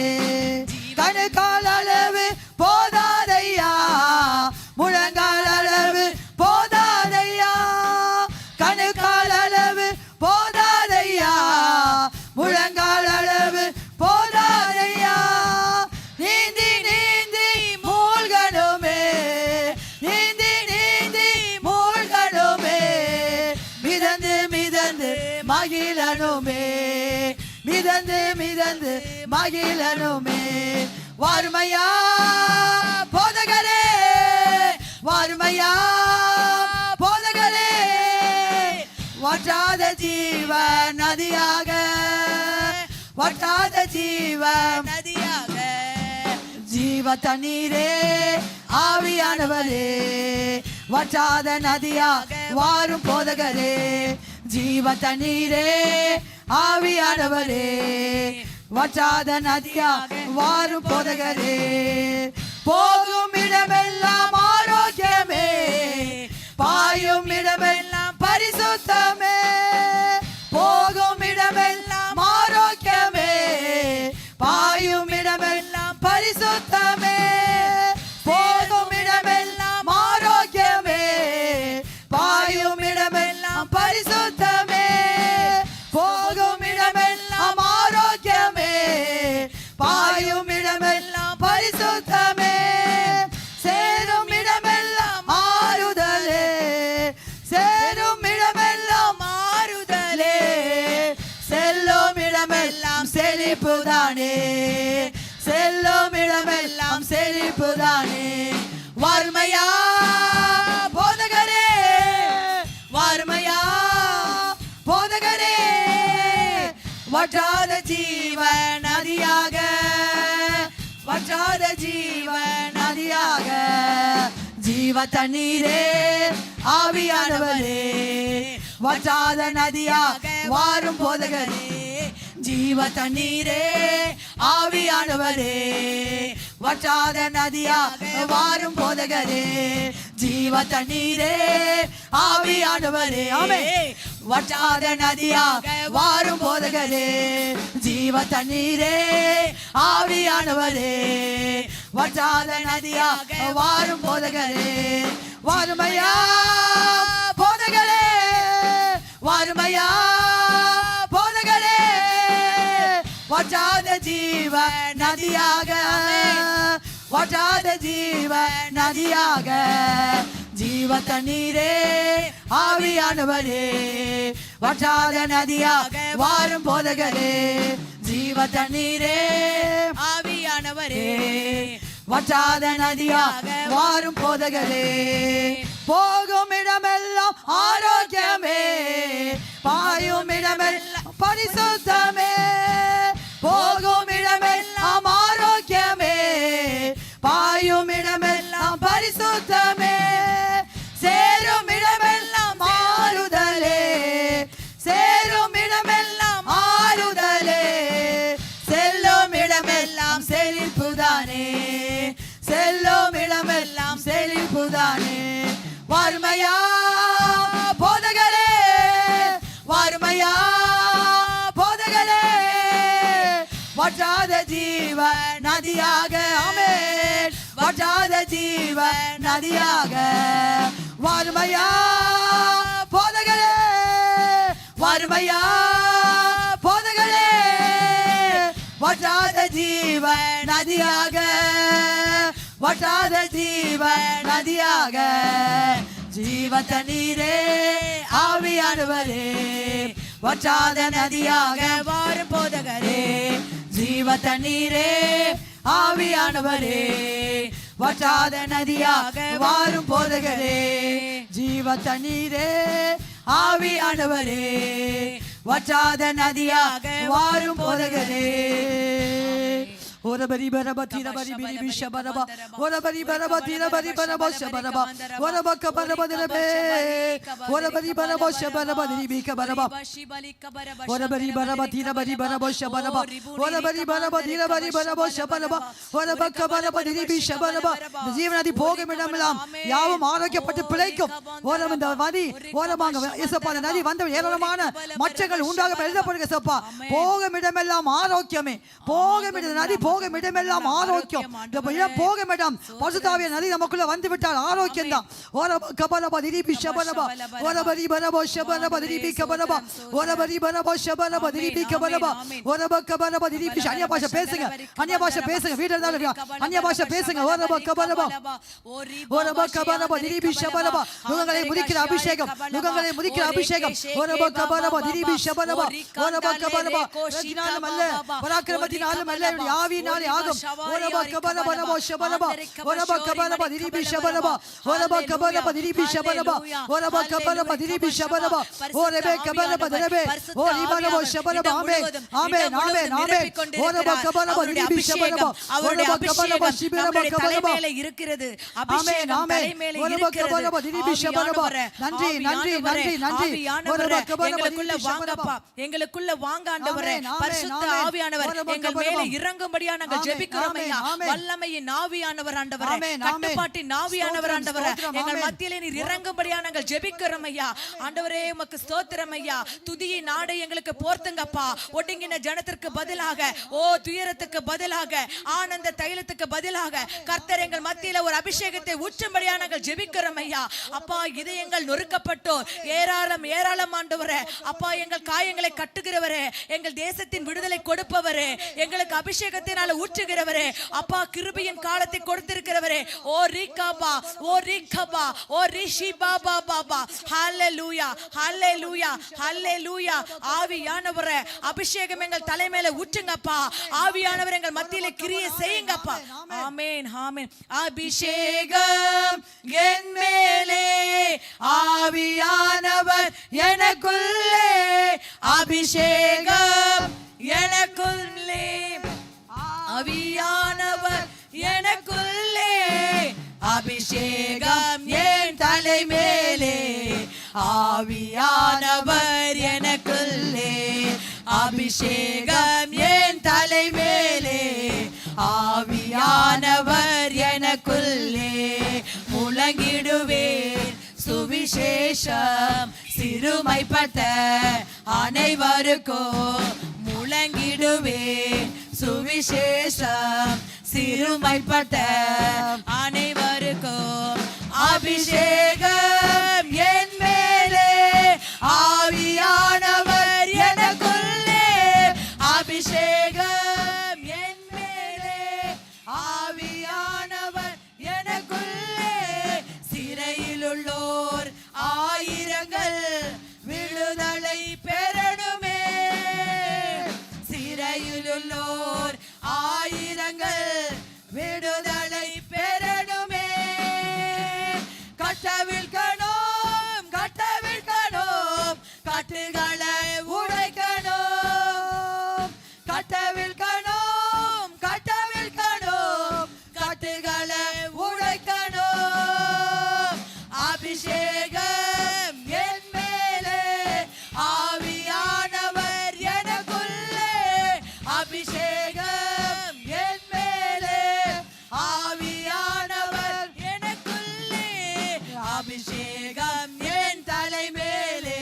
கணுக்கால் அளவு போதாதையா முழங்கால் அளவு போதாதையா கணுக்கால் அளவு போதாதையா முழங்கால் அளவு போதாதையா நீந்தி நீந்தி மூழ்கணுமே நீந்தி நீந்தி மூழ்கணுமே மிதந்து மிதந்து மகிழனுமே மிதந்து மிதந்து மகிழனுமே வாருமையா போதகரே வாருமையா போதகரே வற்றாத ஜீவ நதியாக வற்றாத ஜீவ நதியாக ஜீவ தண்ணீரே ஆவியானவரே வற்றாத நதியாக வாரும் போதகரே ஜீவ தண்ணீரே ஆவியானவரே வற்றாத நதியாக வாரும் போதகரே போகும் இடமெல்லாம் ஆரோக்கியமே பாயும் இடமெல்லாம் பரிசுத்தமே போகும் இடமெல்லாம் ஆரோக்கியமே பாயும் இடமெல்லாம் பரிசுத்தமே போகும் இடமெல்லாம் ஆரோக்கியமே பாயும் இடமெல்லாம் பரிசுத்தமே போகும் இடமெல்லாம் ஆரோக்கியமே பாயும் இடமெல்லாம் பரிசுத்தமே சேரும் இடமெல்லாம் ஆறுதலே சேரும் இடமெல்லாம் ஆறுதலே செல்லும் இடமெல்லாம் செழிப்புதானே செல்லும் இடமெல்லாம் செழிப்புதானே வாருமையா போதகரே வாருமையா போதகரே வற்றாத ஜீவ நதியாக வற்றாத ஜீவ நதியாக ஜீவ தண்ணீரே ஆவியானவரே வற்றாத நதியாக வாரும் போதகரே ஜீவ தண்ணீரே ஆவியானவரே வற்றாத நதியாக வாரும் போதகரே ஜீவ தண்ணீரே ஆவியானவரே ஆமே வற்றாத நதியாக வாரும் போதகரே ஜீவ தண்ணீரே ஆவியானவரே வற்றாத நதியாக வாரும் போதகரே வாருமையா போதகரே வாருமையா போதகரே வற்றாத ஜீவ நதியாக வற்றாத ஜீவ நதியாக ஜீவ தண்ணீரே ஆவியானவரே வற்றாத நதியாக வாரும் போதகரே ஜீவ தண்ணீரே ஆவியானவரே வற்றாத நதியாக வாரும் போதகரே போகும் இடமெல்லாம் ஆரோக்கியமே பாயும் இடமெல்லாம் பரிசுத்தமே போகும் இடமெல்லாம் ஆரோக்கியமே பாயும் இடமெல்லாம் பரிசுத்தமே சேரும் இடமெல்லாம் ஆறுதலே சேரும் இடமெல்லாம் ஆறுதலே செல்லும் இடமெல்லாம் செழிப்புதானே செல்லும் இடமெல்லாம் செழிப்புதானே வாருமையா போதகரே வாருமையா போதகரே வற்றாத ஜீவ நதியாக ஆமென் வற்றாத ஜீவ நதியாக வாருமையா போதகரே வாருமையா போதகரே வற்றாத ஜீவ நதியாக வற்றாத ஜீவ நதியாக ஜீவ தண்ணீரே ஆவியானவரே வற்றாத நதியாக வாரும் போதகரே ஜீவ தண்ணீரே ஆவியானவரே வற்றாத நதியாக வாரும் போதகரே ஜீவ தண்ணீரே ஆவியானவரே வற்றாத நதியாக வாரும் போதகரே ஒரபரி பரபதி ரபரி பிரி விஷபரப ஒரபரி பரபதி ரபரி பரப ஷபரப ஒரபக்க பரபதிரபே ஒரபரி பரப ஷபரபதி பிகபரப ஒரபரி பரபதி ரபரி பரப ஷபரப ஒரபரி பரபதி ரபரி பரப ஷபரப ஒரபக்க பரபதி பிஷபரப ஜீவனதி போகும் இடமெல்லாம் யாவும் ஆரோக்கியப்பட்டு பிழைக்கும் ஓரம் இந்த நதி ஓரமாக இயேசுப்பா அந்த நதி வந்த ஏராளமான மச்சங்கள் உண்டாக எழுதப்படுக சப்பா போகும் இடமெல்லாம் ஆரோக்கியமே போகும் இடம் நதி போகும் இடமெல்லாம் ஆரோக்கியம் போகும் இடம் பரிசுத்தாவிய நதி நமக்குள்ள வந்து விட்டால் ஆரோக்கியம் தான் ஓரப கபரப திரிபி ஷபரப ஒரபரி பரப ஷபரப திரிபி கபரப ஒரபரி பரப ஷபரப திரிபி கபரப ஒரப கபரப திரிபி அந்நிய பாஷை பேசுங்க அந்நிய பாஷை பேசுங்க வீட்ல இருந்தாலும் அந்நிய பாஷை பேசுங்க ஒரப கபரப ஒரப கபரப திரிபி ஷபரப நுகங்களை முதிக்கிற அபிஷேகம் நுகங்களை முதிக்கிற அபிஷேகம் ஒரப கபரப திரிபி ஷபரப ஒரப கபரப ரஜினாலும் அல்ல பராக்கிரமத்தினாலும் அல்ல ஆவியினாலே ஆகும் ஒரப கபரப நபோ ஷபரப ஒரப கபரப திரிபி ஷபரப ஒரப கபரப திரிபி ஷபரப ஒரப கபரப திரிபி ஷபரப ஒரப கபரப திரபே ஓ ரிபனபோ ஷபரப ஆமென் ஆமென் ஆமென் ஆமென் ஒரப கபரப திரிபி ஷபரப ஒரப கபரப ஷிபரப கபரப இருக்கிறது ஆமென் ஆமென் ஒரப கபரப திரிபி ஷபரப நன்றி நன்றி நன்றி நன்றி ஒரப கபரப திரிபி ஷபரப எங்களுக்குள்ள வாங்க ஆண்டவரே பரிசுத்த ஆவியானவர் எங்கள் மேலே இறங்கும்படியா நாங்கள் ஜெபிக்கிறோம் ஐயா வல்லமையின் ஆவியானவர் ஆண்டவரே கட்டுப்பாட்டின் ஆவியானவர் ஆண்டவரே எங்கள் மத்தியிலே நீர் இறங்கும்படியா நாங்கள் ஜெபிக்கிறோம் ஐயா ஆண்டவரே உமக்கு ஸ்தோத்திரம் ஐயா துதியின் நாடை எங்களுக்கு போர்த்துங்கப்பா ஒடுங்கின ஜனத்திற்கு பதிலாக ஓ துயரத்துக்கு பதிலாக ஆனந்த தைலத்துக்கு பதிலாக கர்த்தர் எங்கள் மத்தியில ஒரு அபிஷேகத்தை ஊற்றும்படியா நாங்கள் ஜெபிக்கிறோம் ஐயா அப்பா இதயங்கள் நொறுக்கப்பட்டோர் ஏராளம் ஏராளம் ஆண்டவரே அப்பா எங்கள் காயங்களை கட்டுகிறவரே எங்கள் தேசத்தின் விடுதலை கொடுப்பவரே எங்களுக்கு அபிஷேகத்தினால ஊற்றுகிறவரே அப்பா கிருபையின் காலத்தை கொடுத்திருக்கிறவரே ஓ ரிகபா ஓ ரிகபா ஓ ரிஷி பாபா பாபா ஹல்லேலூயா ஹல்லேலூயா ஹல்லேலூயா ஆவியானவரே அபிஷேகம் எங்கள் தலைமையில ஊற்றுங்கப்பா ஆவியானவர் எங்கள் மத்தியில கிரியை செய்யுங்கப்பா ஆமென் ஆமென் அபிஷேகம் என் மேலே ஆவியானவர் எனக்குள்ளே அபிஷேகம் எனக்குள்ளே ஆவியானவர் எனக்குள்ளே அபிஷேகம் என் தலை மேலே ஆவியானவர் எனக்குள்ளே அபிஷேகம் என் தலை மேலே ஆவியானவர் எனக்குள்ளே முழங்கிடுவேன் சுவிசேஷம் சிறுமைப்பட்ட அனைவருக்கும் முழங்கிடுவேன் சுவிசேஷம் சிறுமைப்பட்ட அனைவருக்கும் அபிஷேகம் என் மேலே ஆவியானவர் எனக்குள்ளே அபிஷேகம் என் மேலே ஆவியானவர் எனக்குள்ளே சிறையிலுள்ளோர் ஆயிரங்கள் விடுதலை பெறணுமே சிறையிலுள்ளோர் ஆயிரங்கள் விடுதலை பெறணுமே கட்டவிழ்க்கணும் கட்டவிழ்க்கணும் கட்டுகளை உடைக்கணும் கட்டவிழ்க்கணும் கட்டவிழ்க்கணும் கட்டுகளை உடைக்கணும் அபிஷேகம் என் மேலே ஆவியானவர் எனக்குள்ளே அபிஷேகம் என் மேலே ஆவியானவர் எனக்குள்ளே அபிஷேகம் என் தலை மேலே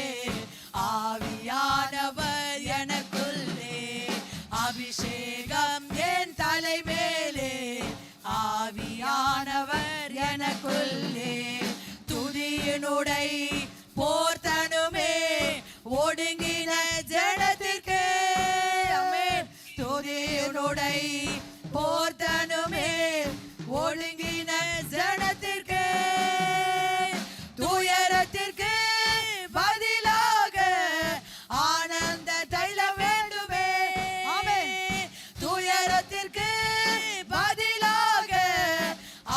ஆவியானவர் எனக்குள்ளே அபிஷேகம் என் தலை மேலே ஆவியானவர் எனக்குள்ளே துதியினுடை போர்த்தனுமே ஒடுங்கின ஜனத்திற்கு ஆமென் துதியினுடை போர்த்தனுமே ஒடுங்கின ஜனத்திற்கு துயரத்திற்கு பதிலாக ஆனந்த தைலம் வேண்டுமே ஆமென் துயரத்திற்கு பதிலாக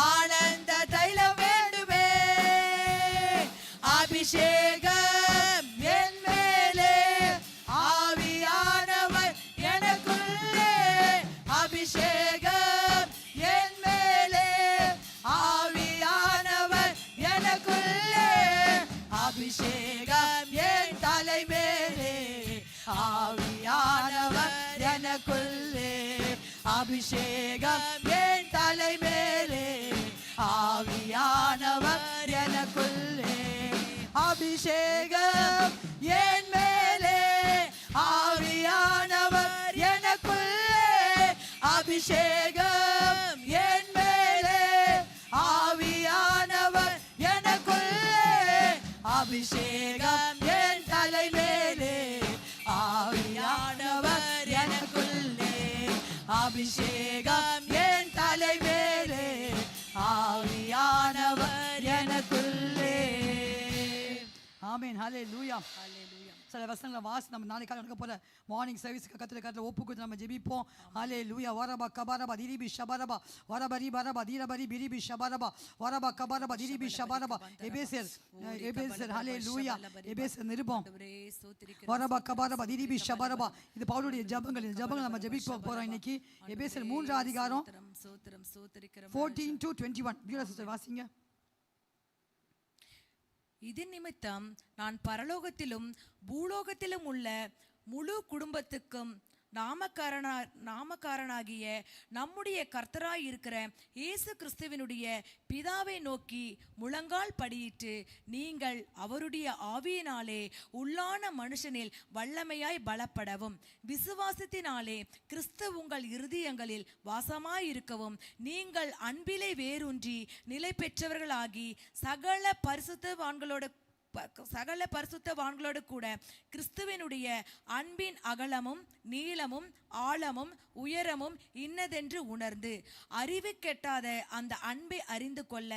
ஆனந்த தைலம் வேண்டுமே அபிஷேகம் என் மேலே ஆவியானவர் எனக்குள்ளே அபிஷேகம் என் மேலே ஆவியானவர் எனக்குள்ளே அபிஷேகம் என் தலை மேலே ஆவியானவர் எனக்குள்ளே அபிஷேகம் என் தலை மேலே ஆவியானவர் எனக்குள்ளே அபிஷேகம் என் மேலே ஆவியானவர் எனக்குள்ளே அபிஷேகம் என் மேலே ஆவியானவர் எனக்குள்ளே அபிஷேகம் என் தலை மேலே ஆவியானவர் எனக்குள்ளே அபிஷேகம் என் தலை மேலே ஆவியானவர் எனக்குள்ளே ஆமென் ஹalleluya சில வசனங்களை வாசி நம்ம நாளைக்கு காலை நடக்க போற மார்னிங் சர்வீஸ்க்கு கத்திர ஒப்பு கொடுத்து நம்ம ஜெபிப்போம் ஹalleluya வரபா கபரபா திரிபி ஷபரபா வரபரி பரபா தீரபரி பிரிபி ஷபரபா வரபா கபரபா திரிபி ஷபரபா எபேசர் ஹalleluya எபேசர் நிருபம் வரபா கபரபா திரிபி ஷபரபா இது பவுலுடைய ஜெபங்கள் இந்த ஜெபங்கள் நம்ம ஜெபிக்க போறோம் இன்னைக்கு எபேசர் 3 அதிகாரம் 14 to 21 பியூரா சிஸ்டர் வாசிங்க இது நிமித்தம் நான் பரலோகத்திலும் பூலோகத்திலும் உள்ள முழு குடும்பத்துக்கும் நாமக்காரனாகிய நம்முடைய கர்த்தராய் இருக்கிற இயேசு கிறிஸ்துவினுடைய பிதாவை நோக்கி முழங்கால் படியிட்டு நீங்கள் அவருடைய ஆவியினாலே உள்ளான மனுஷனில் வல்லமையாய் பலப்படவும் விசுவாசத்தினாலே கிறிஸ்து உங்கள் இருதயங்களில் வாசமாயிருக்கவும் நீங்கள் அன்பிலே வேரூன்றி நிலை பெற்றவர்களாகி சகல பரிசுத்தவான்களோடு கூட கிறிஸ்துவினுடைய அன்பின் அகலமும் நீளமும் ஆழமும் உயரமும் இன்னதென்று உணர்ந்து அறிவு கெட்டாத அந்த அன்பை அறிந்து கொள்ள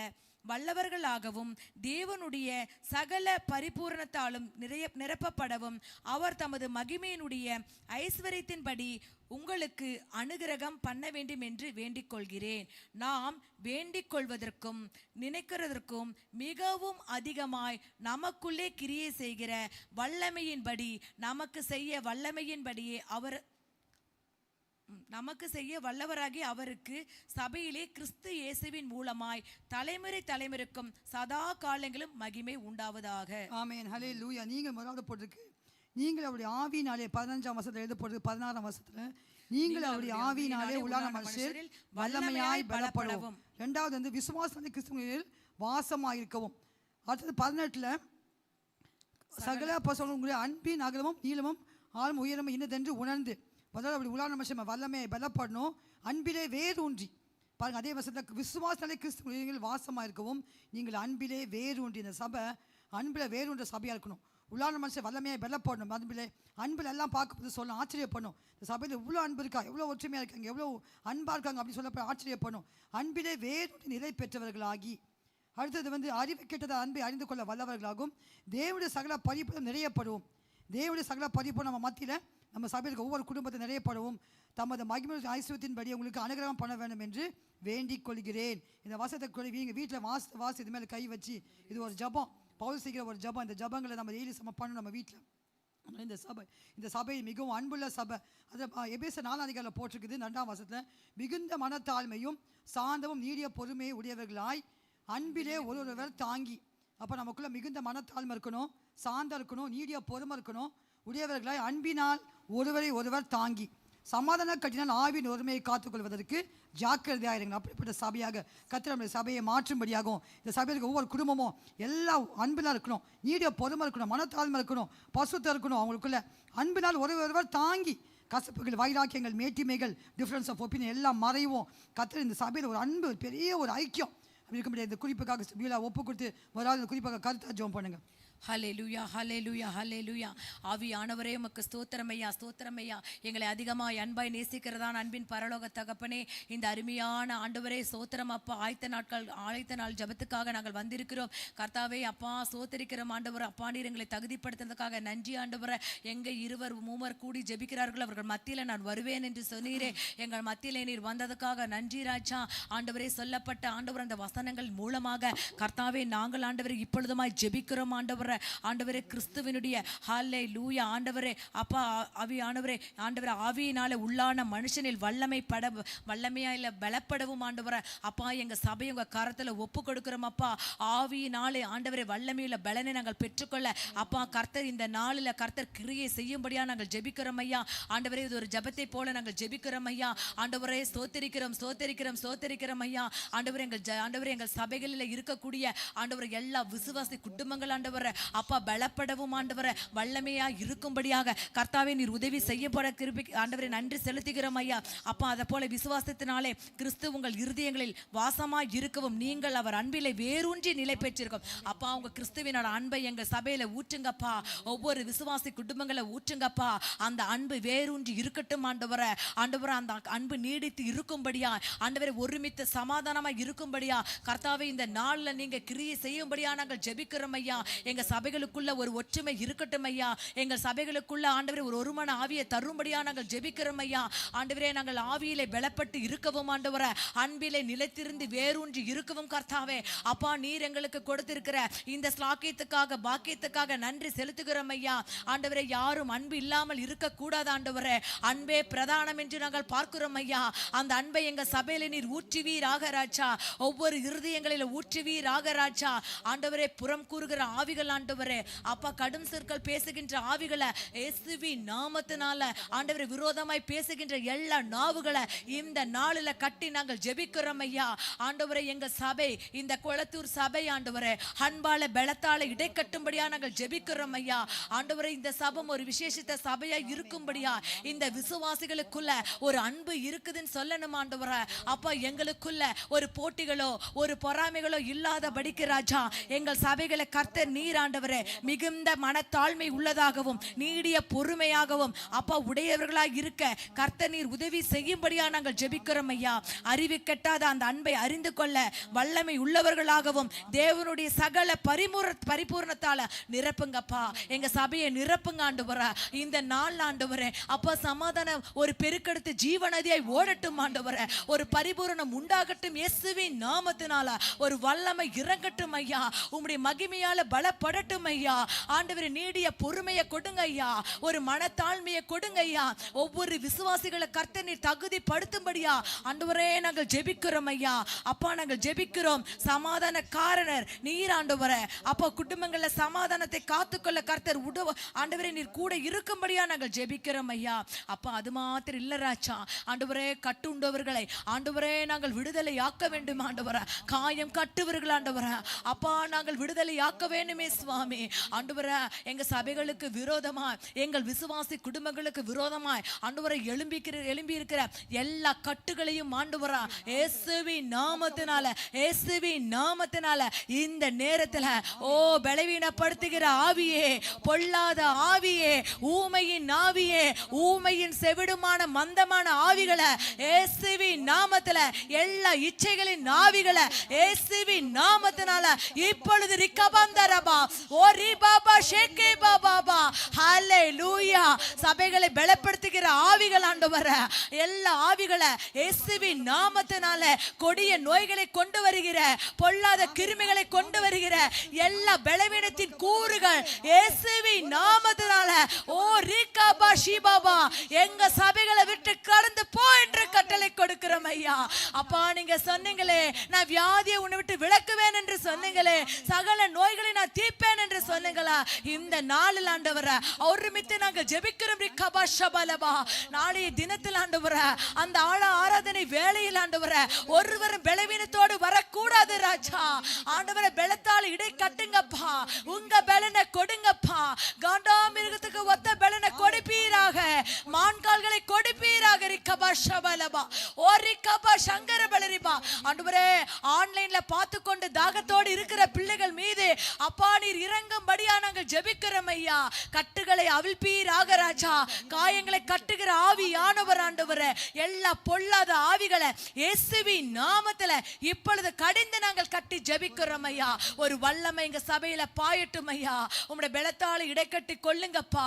வல்லவர்களாகவும் தேவனுடைய சகல பரிபூரணத்தாலும் நிரப்பப்படவும் அவர் தமது மகிமையினுடைய ஐஸ்வர்யத்தின்படி உங்களுக்கு அனுகிரகம் பண்ண வேண்டும் என்று வேண்டிக் கொள்கிறேன். நாம் வேண்டிக் கொள்வதற்கும் நினைக்கிறதற்கும் மிகவும் அதிகமாய் நமக்குள்ளே கிரியை செய்கிற வல்லமையின்படி நமக்கு செய்ய வல்லவராகி அவருக்கு சபையிலே கிறிஸ்து இயேசுவின் மூலமாய் தலைமுறைக்கும் சதா காலங்களும் மகிமை உண்டாவதாக. ஆமென் ஹல்லேலூயா. நீங்கள் முதலாவது போட்டிருக்கு நீங்கள் அவருடைய ஆவியினாலே 15ஆம் வசனத்தில் எழுத போட்டிருக்கு 16ஆம் வசனத்தில் நீங்கள் அவருடைய ஆவியினாலே உள்ளான மனுஷரில் வல்லமையாய் பலப்படவும். இரண்டாவது வந்து விசுவாசம் கிறிஸ்துவில் வாசமாயிருக்கவும். அடுத்தது 18 சகல அப்போஸ்தலர்களுடைய அன்பின் அகலமும் நீளமும் ஆழமும் உயரமும் இன்னதென்று உணர்ந்து. முதல்ல அப்படி உள்ளான மனுஷன் வல்லமையை பலப்படணும், அன்பிலே வேரூன்றி. பாருங்க, அதே வசனத்தில் விசுவாசனாலே கிறிஸ்துவில் வாசமாயிருக்கவும் நீங்கள் அன்பிலே வேரூன்றி. இந்த சபை அன்பில் வேரூன்ற சபையாக இருக்கணும். உள்ளான மனுஷன் வல்லமையை பலப்படணும், அன்பில் எல்லாம் பார்க்கும்போது சொல்ல ஆச்சரியப்படணும். இந்த சபையில் இவ்வளோ அன்பு இருக்கா, எவ்வளோ ஒற்றுமையாக இருக்காங்க, எவ்வளோ அன்பாக இருக்காங்க அப்படின்னு சொல்ல ஆச்சரியப்படணும். அன்பிலே வேரூன்றி நிலை பெற்றவர்களாகி. அடுத்தது வந்து அறிவு கெட்டத அன்பை அறிந்து கொள்ள வல்லவர்களாகும். தேவனுடைய சகல பரிபூரணம் நிறையப்படுவோம். தேவனுடைய சகல பரிபூரணம் நம்ம மத்தியில் நம்ம சபையில் ஒவ்வொரு குடும்பத்தை நிறையப்படவும் தமது மகிமை ஐஸ்வத்தின்படி உங்களுக்கு அனுகிரகம் பண்ண வேண்டும் என்று வேண்டிக் கொள்கிறேன். இந்த வசத்தை நீங்கள் வீட்டில் வாசி இது மேலே கை வச்சு, இது ஒரு ஜபம், பவுல் செய்கிற ஒரு ஜபம். இந்த ஜபங்களை நம்ம டெய்லி பண்ணணும் நம்ம வீட்டில். இந்த சபை மிகவும் அன்புள்ள சபை. அது எபேசியர் 4 போட்டிருக்குது 2ஆம் வசனத்தில், மிகுந்த மனத்தாழ்மையும் சாந்தமும் நீடிய பொறுமையை உடையவர்களாய் அன்பிலே ஒருவர் தாங்கி. அப்போ நமக்குள்ள மிகுந்த மனத்தாழ்மை இருக்கணும், சாந்தம் இருக்கணும், நீடிய பொறுமை இருக்கணும், உடையவர்களாய் அன்பினால் ஒருவரை ஒருவர் தாங்கி சமாதான கட்டினால் ஆவின் ஒருமையை காத்துக்கொள்வதற்கு ஜாக்கிரதையாயிருங்க. அப்படிப்பட்ட சபையாக கர்த்தர் நம்முடைய சபையை மாற்றும்படியாகும். இந்த சபையில் ஒவ்வொரு குடும்பமும் எல்லாம் அன்பினால் இருக்கணும், நீடிய பொறுமை இருக்கணும், மனத்தாழ்மை இருக்கணும், பசுத்தம் இருக்கணும். அவங்களுக்குள்ள அன்பினால் ஒருவர் தாங்கி கசப்புகள், வைராக்கியங்கள், மேட்டிமைகள், டிஃப்ரென்ஸ் ஆஃப் ஒப்பீனியன் எல்லாம் மறைவோம். கர்த்தர் இந்த சபையில் ஒரு அன்பு, பெரிய ஒரு ஐக்கியம் இருக்க முடியாது. இந்த குறிப்புக்காக ஒப்பு கொடுத்து வராது குறிப்பாக கருத்தா ஜெபம் பண்ணுங்க. ஹல்லேலூயா, ஹல்லேலூயா, ஹல்லேலூயா. ஆவியானவரே உமக்கு ஸ்தோத்திரமையா, ஸ்தோத்திரமையா. எங்களை அதிகமாக அன்பாய் நேசிக்கிறதான் அன்பின் பரலோக தகப்பனே, இந்த அருமையான ஆண்டவரே ஸ்தோத்திரம் அப்பா. ஆயத்த நாள் ஜபத்துக்காக நாங்கள் வந்திருக்கிறோம் கர்த்தாவே. அப்பா ஸ்தோத்திரிக்கிறோம் ஆண்டவர். அப்பா நீர் எங்களை தகுதிப்படுத்துறதுக்காக நன்றி ஆண்டவரை. எங்கே 2-3 கூடி ஜெபிக்கிறார்கள் அவர்கள் மத்தியில் நான் வருவேன் என்று சொன்னீரே. எங்கள் மத்தியில் நீர் வந்ததுக்காக நன்றி ராஜா. ஆண்டவரே சொல்லப்பட்ட ஆண்டவர் அந்த வசனங்கள் மூலமாக கர்த்தாவே நாங்கள் ஆண்டவரை இப்பொழுதுமாய் ஜெபிக்கிறோம் ஆண்டவர். ஆண்டவரே கிறிஸ்துவினுடைய ஹல்லேலூயா ஆண்டவரே. அப்பா ஆவியானவரே ஆண்டவரே, ஆவியினாலே உள்ளான மனுஷனில் வல்லமையா இல்ல பலப்படவும் ஆண்டவரே. அப்பா எங்க சபையை உங்க கரத்துல ஒப்பு கொடுக்கிறோம் அப்பா. ஆவியினாலே ஆண்டவரே வல்லமையுள்ள பலனை நாங்கள் பெற்றுக்கொள்ள அப்பா கர்த்தர் இந்த நாளில் கர்த்தர் கிரியை செய்யும்படியா நாங்கள் ஜெபிக்கிறோம் ஐயா. ஆண்டவரே இது ஒரு ஜெபத்தை போல நாங்கள் ஜெபிக்கிறோம் ஐயா. ஆண்டவரே ஸ்தோத்திரிக்கிறோம் ஐயா. ஆண்டவரே எங்கள் சபைகளில் இருக்கக்கூடிய ஆண்டவரே எல்லா விசுவாசி குடும்பங்கள் ஆண்டவரே அப்பா பலப்படவும் ஆண்டவரே வல்லமையா இருக்கும்படியாக கர்த்தாவே நீர் உதவி செய்யப்பட கிருபை ஆண்டவரே நன்றி செலுத்துகிறோம் ஐயா. அப்பா அதை போல விசுவாசத்தினாலே கிறிஸ்து உங்கள் இருதயங்களில் வாசமாய் இருக்கவும் நீங்கள் அவர் அன்பிலே வேரூன்றி நிலை பெற்றிருக்கும் அப்பா. உங்க கிறிஸ்துவினோட அன்பை எங்கள் சபையில ஊற்றுங்கப்பா. ஒவ்வொரு விசுவாசி குடும்பங்களை ஊற்றுங்கப்பா. அந்த அன்பு வேரூன்றி இருக்கட்டும் ஆண்டவரே. ஆண்டவரே அந்த அன்பு நீடித்து இருக்கும்படியா ஆண்டவரே ஒருமித்த சமாதானமா இருக்கும்படியா கர்த்தாவே இந்த நாள்ல நீங்க கிரியை செய்யும்படியா நாங்கள் ஜெபிக்கிறோம் ஐயா. எங்க சபைகளுக்குள்ள ஒரு ஒற்றுமை இருக்கட்டும் ஐயா. எங்கள் சபைகளுக்குள்ள ஆண்டவரே ஒரு ஒருமன ஆவியை தரும்படியா நாங்கள் ஜெபிக்கிறோம் ஐயா. ஆண்டவரே நாங்கள் ஆவியிலே பலப்பட்டு இருக்கவும் ஆண்டவரே அன்பிலே நிலைத்திருந்து வேரூன்றி இருக்கவும் கர்த்தாவே. அப்பா நீர் எங்களுக்கு கொடுத்திருக்கிற இந்த ஸ்லாக்கியத்துக்காக பாக்கியத்துக்காக நன்றி செலுத்துகிறோம் ஐயா. ஆண்டவரே யாரும் அன்பு இல்லாமல் இருக்கக்கூடாது ஆண்டவரே. அன்பே பிரதானம் என்று நாங்கள் பார்க்கிறோம் ஐயா. அந்த அன்பை எங்க சபையில நீர் ஊற்றுவீராக ராஜா. ஒவ்வொரு இருதயங்களில் ஊற்றுவீராக ராஜா. ஆண்டவரே புறம் கூறுகிற ஆவிகள் ஆண்டவரே அப்பா கடும் சொற்கள் பேசுகின்ற ஆவிகளை இயேசுவின் நாமத்தினால ஆண்டவரே விரோதமாய் பேசுகின்ற எல்லா நாவுகளை இந்த நாளில கட்டி நாங்கள் ஜெபிக்கிறோம் ஐயா. ஆண்டவரே எங்க சபை இந்த குளத்தூர் சபை ஆண்டவரே அன்பால பலத்தால இடைக்கட்டும்படியா நாங்கள் ஜெபிக்கிறோம் ஐயா. ஆண்டவரே இந்த சபை ஒரு விசேஷித்த சபையா இருக்கும்படியா இந்த விசுவாசிகளுக்குள்ள ஒரு அன்பு இருக்குதுன்னு சொல்லணும் ஆண்டவரே. அப்பா எங்களுக்குள்ள ஒரு போட்டிகளோ ஒரு பொறாமைகளோ இல்லாதபடிக்கு ராஜா எங்கள் சபைகளை கர்த்தர் நீர் ஆண்டவரே மிகுந்த மனத்தாழ்மை உள்ளதாகவும் நீடிய பொறுமையாகவும் அப்பா உடையவர்களாக இருக்க கர்த்தர் நீர் உதவி செய்யும்படியா நாங்கள் ஜெபிக்கிறோம் ஐயா. அறிவு கெட்டாத அந்த அன்பை அறிந்து கொள்ள வல்லமை உள்ளவர்களாகவும் தேவனுடைய சகல பரிபூர்ணத்தால நிரப்புங்கப்பா. எங்க சபையை நிரப்புங்க ஆண்டவரே. இந்த நாள் ஆண்டவரே அப்பா சமாதானம் ஒரு பெருக்கெடுத்து ஜீவநதியாய் ஓடட்டும் ஆண்டவரே. ஒரு பரிபூரணம் உண்டாகட்டும் இயேசுவின் நாமத்தினால. ஒரு வல்லமை இறங்கட்டும் ஐயா. உம்முடைய மகிமையால பலப்பட படட்டும் ஐயா. ஆண்டவரே நீடிய பொறுமையை கொடுங்க ஐயா, ஒரு மனத்தாழ்மையை கொடுங்க ஐயா. ஒவ்வொரு விசுவாசிகளை கர்த்தர் நீர் தகுதிப்படுத்தும்படியா ஆண்டவரே நாங்கள் ஜெபிக்கிறோம் ஐயா. அப்பா நாங்கள் ஜெபிக்கிறோம், சமாதான காரணர் நீர் ஆண்டவரே. அப்பா குடும்பங்கள்ல சமாதானத்தை காத்துக்கொள்ள கர்த்தர் ஆண்டவரே நீர் கூட இருக்கும்படியா நாங்கள் ஜெபிக்கிறோம் ஐயா. அப்பா அது மாத்திரம் இல்ல ராஜா, ஆண்டவரே கட்டுண்டவர்களை ஆண்டவரே நாங்கள் விடுதலை ஆக்க வேண்டும் ஆண்டவரே. காயம் கட்டுவர்கள் ஆண்டவரே அப்பா நாங்கள் விடுதலை ஆக்க வேண்டுமே சுவாமி. ஆண்டவரே எங்க சபைகளுக்கு விரோதமாய், எங்கள் விசுவாசி குடும்பங்களுக்கு விரோதமாய் ஆண்டவரே எழும்பி இருக்கிற எல்லா கட்டுகளையும் ஆண்டவரே இயேசுவின் நாமத்தினால இந்த நேரத்துல ஓ பலவீனப்படுத்துகிற ஆவியே, பொல்லாத ஆவியே, ஊமையின் ஆவியே, ஊமையின் செவிடுமான மந்தமான ஆவிகளை இயேசுவின் நாமத்துல, எல்லா இச்சைகளின் ஆவிகளை இயேசுவின் நாமத்தினால இப்பொழுது ரிகபந்தரபா ஓ ரிபாபா ஷேகே பாபாபா ஹalleluya. சபைகளை பலப்படுத்துகிற ஆவிகள் ஆண்டவரே, எல்லா ஆவிகளை இயேசுவின் நாமத்தினால கொடிய நோய்களை கொண்டு வருகிற, பொல்லாத கிருமிகளை கொண்டு வருகிற எல்லா பலவீனத்தின் கூறுகள் இயேசுவின் நாமத்தினால ஓ ரிகபா ஷிபாபா எங்க சபைகளை விட்டு கடந்து போ என்று கட்டளை கொடுக்கிறோம் ஐயா. அப்பா நீங்க சொன்னீங்களே, நான் வியாதியை உன்னை விட்டு விலக்குவேன் என்று சொன்னீங்களே, சகல நோய்களை நான் தீர்ப்பேன் என்று சொன்னீங்களா? இந்த நாளில் ஆண்டவரே ஒருமித்து நாங்கள் ஜெபிக்கிறோம் ரிகபா ஷபலபா. நாளைய தினத்தில் ஆண்டவரே அந்த ஆராதனை வேளையில் ஆண்டவரே ஒருவரும் பலவீனத்தோடு வரக்கூடாது ராஜா. ஆண்டவரே பலத்தால் இடை கட்டுங்கப்பா, உங்க பலனை கொடுங்கப்பா. காண்டாமிருகத்துக்கு ஒத்த பலனை கொடுப்பீராக, மான்கால்களை கொடுப்பீராக ரிகபா ஷபலபா ஓ ரிகபா சங்கர பலரிபா. ஆண்டவரே ஆன்லைன்ல பார்த்து கொண்டு தாகத்தோடு இருக்கிற பிள்ளைகள் மீது அப்பா நீர் இறங்கும்படியா நாங்கள் ஜெபிக்கிறோம் ஐயா. கட்டுகளை அவிழ்ப்பீராக ராஜா. காயங்களை கட்டுகிற ஆவியானவர் ஆண்டவரே எல்லா பொல்லாத ஆவிகளை இயேசுவின் நாமத்துல இப்பொழுது கடிந்து நாங்கள் கட்டி ஜெபிக்கிறோம் ஐயா. ஒரு வல்லமை எங்க சபையில பாயட்டும் ஐயா. உம்முடைய பலத்தால இடைக்கட்டி கொள்ளுங்கப்பா.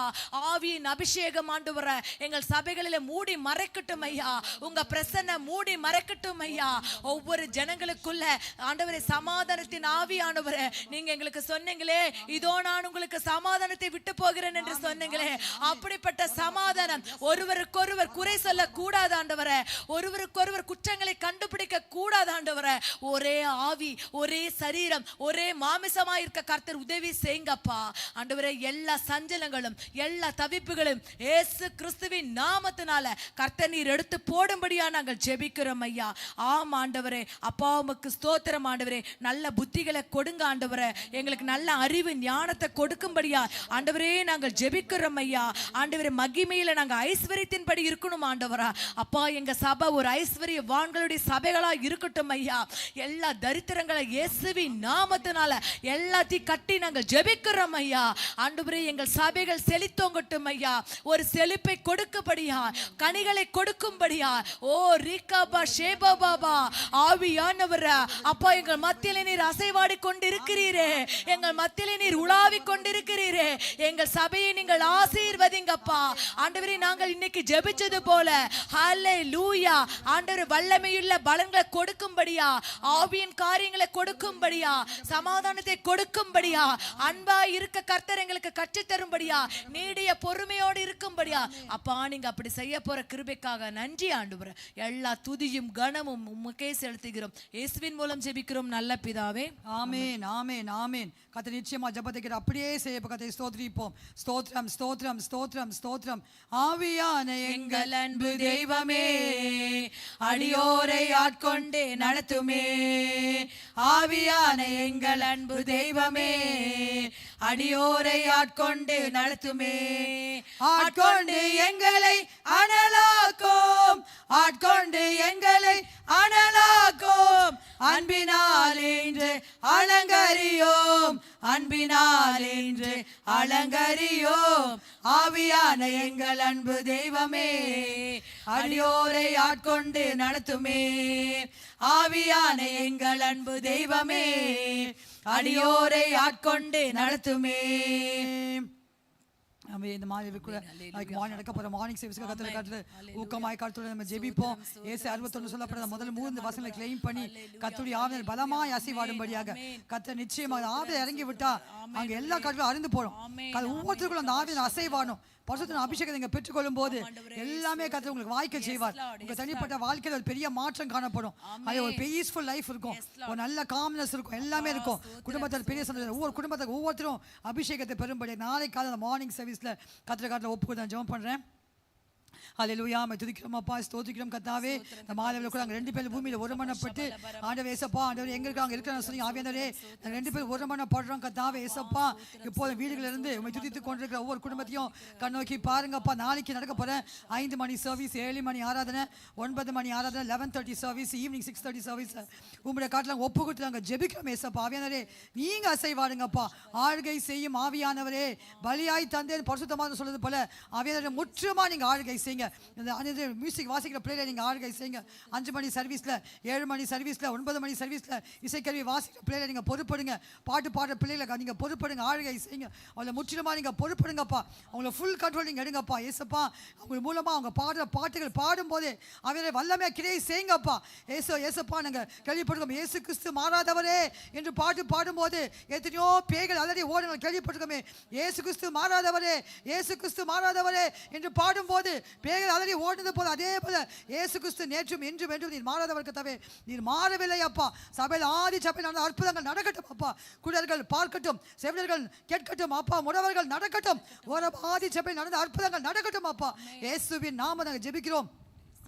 ஆவியின் அபிஷேகம் ஆண்டவரே எங்கள் சபைகளில மூடி மறைக்கட்டும் ஐயா. உங்க பிரசன்ன மூடி மறைக்கட்டும் ஐயா. ஒவ்வொரு ஜனங்களுக்குள்ள ஆண்டவரே சமாதானத்தின் ஆவியானவரே நீங்க எங்களுக்கு சொன்னீங்களே, இதோ நான் உங்களுக்கு சமாதானத்தை விட்டு போகிறேன் என்று சொன்னீங்களே, அப்படிப்பட்ட சமாதானம். ஒருவருக்கொருவர் குறை சொல்ல கூடாது ஆண்டவரே, ஒருவருக்கொருவர் குற்றங்களை கண்டுபிடிக்க கூடாது ஆண்டவரே. ஒரே ஆவி, ஒரே சரீரம், ஒரே மாமிசமா இருக்க கர்த்தர் உதவி செய்யுங்கப்பா ஆண்டவரே. எல்லா சஞ்சலங்களும் எல்லா தவிப்புகளும் இயேசு கிறிஸ்துவின் நாமத்தினால கர்த்தர் நீர் எடுத்து போடும்படியா நாங்கள் ஜெபிக்கிறோம் ஐயா. ஆம் ஆண்டவரே அப்பா உமக்கு ஸ்தோத்திரம் ஆண்டவரே. நல்ல புத்திகளை கொடுங்க ஆண்டவரே, எங்களுக்கு நல்ல அறிவு ஞானத்தை கொடுக்கும்படியா ஆண்டவரே நாங்கள் ஜெபிக்கிறோம் ஐயா. ஆண்டவரே மகிமையில நாங்கள் ஐஸ்வர்யத்தின்படி இருக்கணும் ஆண்டவரா. அப்பா எங்க சபை ஒரு ஐஸ்வர்யவான்களுடைய சபைகளா இருக்கட்டும் ஐயா. எல்லா தரித்திரங்களை இயேசுவின் நாமத்தினால எல்லாத்தையும் கட்டி நாங்கள் ஜெபிக்கிறோம் ஐயா. ஆண்டவரே எங்கள் சபைகள் செழித்தோங்கட்டும் ஐயா. ஒரு செழிப்பை கொடுக்கும்படியா, கனிகளை கொடுக்கும்படியா ஓ ரிகபா ஷேபாபா ஆவியானவர் அப்பா எங்கள் மத்தியிலே நீர் அசைவாடி கொண்டிருக்கிறீரே, எங்கள் மத்தியிலே நீர் உலாவி கொண்டிருக்கிறீரே. எங்கள் சபையை நீங்கள் ஆசீர்வதிங்கப்பா ஆண்டவரே. நாங்கள் இன்னைக்கு ஜெபிச்சது போல ஹல்லேலூயா ஆண்டவரே வல்லமையுள்ள பலன்களை கொடுக்கும்படியா, ஆவியின் காரியங்களை கொடுக்கும்படியா, சமாதானத்தை கொடுக்கும்படியா, அன்பா இருக்க கர்த்தர் எங்களுக்கு கற்றுத் தரும்படியா, நீடிய பொறுமையோடு இருக்கும்படியா அப்பா நீங்க அப்படி செய்ய போற கிருபைக்காக நன்றி ஆண்டவரே. எல்லா துதியும் கனமும் உமக்கே செலுத்துகிறோம். இயேசுவின் மூலம் ஜெபிக்கிறோம் நல்ல பிதாவே. ஆமென் ஆமென் ஆமென். கர்த்தர் நிச்சயமா ஜெபத்தை கேட்டு அப்படியே செய்ய கர்த்தரை ஸ்தோத்திரிப்போம். ஸ்தோத்திரம் ஸ்தோத்திரம் ஸ்தோத்திரம் ஸ்தோத்திரம். ஆவியான எங்கள் அன்பு தெய்வமே அடியோரை ஆட்கொண்டு நடத்துமே. ஆவியான எங்கள் அன்பு தெய்வமே அடியோரை ஆட்கொண்டு நடத்துமே. ஆட்கொண்டு எங்களை அனலாக்கும், ஆட்கொண்டு எங்களை அனலாக்கும். அன்பினால் இன்று அலங்கரியோம், அன்பினால் இன்று அலங்கரியோம். ஆவியான எங்கள் அன்பு தெய்வமே அடியோரை ஆட்கொண்டு நடத்துமே. ஆவியான எங்கள் அன்பு தெய்வமே அடியோரை ஆட்கொண்டு நடத்துமே. நம்ம இந்த மாதிரி கூட நாளைக்கு மார்னிங் நடக்க போற மார்னிங் சர்வீஸ்க்கு கர்த்தர் காட்டுறது ஊக்கமாய் காட்டுறது நம்ம ஜெபிப்போம். ஏசு 61 சொல்லப்படுற முதல் 3 வசனங்களை கிளைம் பண்ணி கர்த்தருடைய ஆவியானவர் பலமாய் அசைவாடும்படியாக கர்த்தர் நிச்சயமாக ஆவியை இறங்கி விட்டா அங்க எல்லா காட்டுகளும் அருந்து போறோம். ஒவ்வொருத்தருக்கும் அந்த ஆவியின் அசைவாடும் பரிசுத்த அபிஷேகத்தை நீங்க பெற்றுக்கொள்ளும் போது எல்லாமே கர்த்தர் உங்களுக்கு வாய்க்க செய்வார். உங்க தனிப்பட்ட வாழ்க்கையில் ஒரு பெரிய மாற்றம் காணப்படும். அது ஒரு பீஸ்ஃபுல் லைஃப் இருக்கும், ஒரு நல்ல காம்னஸ் இருக்கும், எல்லாமே இருக்கும். குடும்பத்தில் பெரிய சந்தோஷம். ஒவ்வொரு குடும்பத்துக்கு ஒவ்வொருத்தரும் அபிஷேகத்தை பெறும்படி நாளைக்கு காலை மார்னிங் சர்வீஸ்ல கர்த்தர் காட்டில் ஒப்புக்கு நான் ஜெபம் பண்றேன். ஹல்லேலூயா. மை துதிக்கிறோம் அப்பா, ஸ்தோத்திக்கிறோம் கர்த்தாவே. இந்த மாதவில கூட நாங்கள் 2 பேர் பூமியில் ஒருமனப்பட்டு ஆண்டவர் ஏசப்பா, ஆண்டவர் எங்க இருக்காங்க இருக்கிறாங்க சொல்லி ஆவியானவரே நாங்கள் 2 பேர் ஒருமனப்படுறோம் கர்த்தாவே ஏசப்பா. இப்போது வீடுகளிலிருந்து உம்மை துதித்து கொண்டிருக்கிற ஒவ்வொரு குடும்பத்தையும் கண்ணோக்கி பாருங்கப்பா. நாளைக்கு நடக்க போற 5 மணி சர்வீஸ், 7 மணி ஆராதனை, 9 மணி ஆராதனை, 11:30 சர்வீஸ், ஈவினிங் 6:30 சர்வீஸ் உங்களுடைய காட்டில் ஒப்பு கொடுத்து நாங்கள் ஜெபிக்கிறோம் ஏசப்பா. ஆவியானவரே நீங்க அசைவாடுங்கப்பா. ஆளுகை செய்யும் ஆவியானவரே, பலியாய் தந்தேன் பரிசுத்தமாக சொல்றது போல ஆவியானவரே முற்றுமா நீங்க ஆளுகை செய்யுங்க. மியூசிக் வாசிக்கிற பிள்ளைகளை நீங்க ஆளுகை செய்யுங்க. 5 மணி சர்வீஸ்ல, 7 மணி சர்வீஸ்ல, 9 மணி சர்வீஸ்ல இசைக்கருவி வாசிக்கிற பிள்ளைகளை நீங்க பொறுப்படுங்க. பாட்டு பாடுற பிள்ளைகளை நீங்க பொறுப்படுங்க, ஆளுகை செய்யுங்க. அவளை முற்றிலுமா நீங்க பொறுப்படுங்கப்பா. அவங்கள ஃபுல் கண்ட்ரோல் நீங்க எடுங்கப்பா ஏசப்பா. அவங்க மூலமா அவங்க பாடுற பாட்டுகள் பாடும் போதே அவரை வல்லமையா கிரியை செய்யுங்கப்பா. ஏசப்பா நாங்க கேள்விப்பட்டிருக்கோம் இயேசு கிறிஸ்து மாறாதவரே என்று பாட்டு பாடும்போது எத்தனையோ பேய்கள் ஆல்ரெடி ஓடுங்க கேள்விப்பட்டிருக்கோமே. இயேசு கிறிஸ்து மாறாதவரே, இயேசு கிறிஸ்து மாறாதவரே என்று பாடும்போது பேய்கள் ஆல்ரெடி ஓடுனது போல அதே போல இயேசு கிறிஸ்து நேற்றும் இன்றும் என்றும் நீர் மாறாதவர் கர்த்தாவே. நீர் மாறவில்லை அப்பா. சபையில் ஆதி சபையில் நடந்த அற்புதங்கள் நடக்கட்டும் அப்பா. குடர்கள் பார்க்கட்டும், செவிடர்கள் கேட்கட்டும் அப்பா. முடவர்கள் நடக்கட்டும். ஒரு ஆதி சபையில் நடந்த அற்புதங்கள் நடக்கட்டும் அப்பா. இயேசுவின் நாம நாங்கள் ஜெபிக்கிறோம்.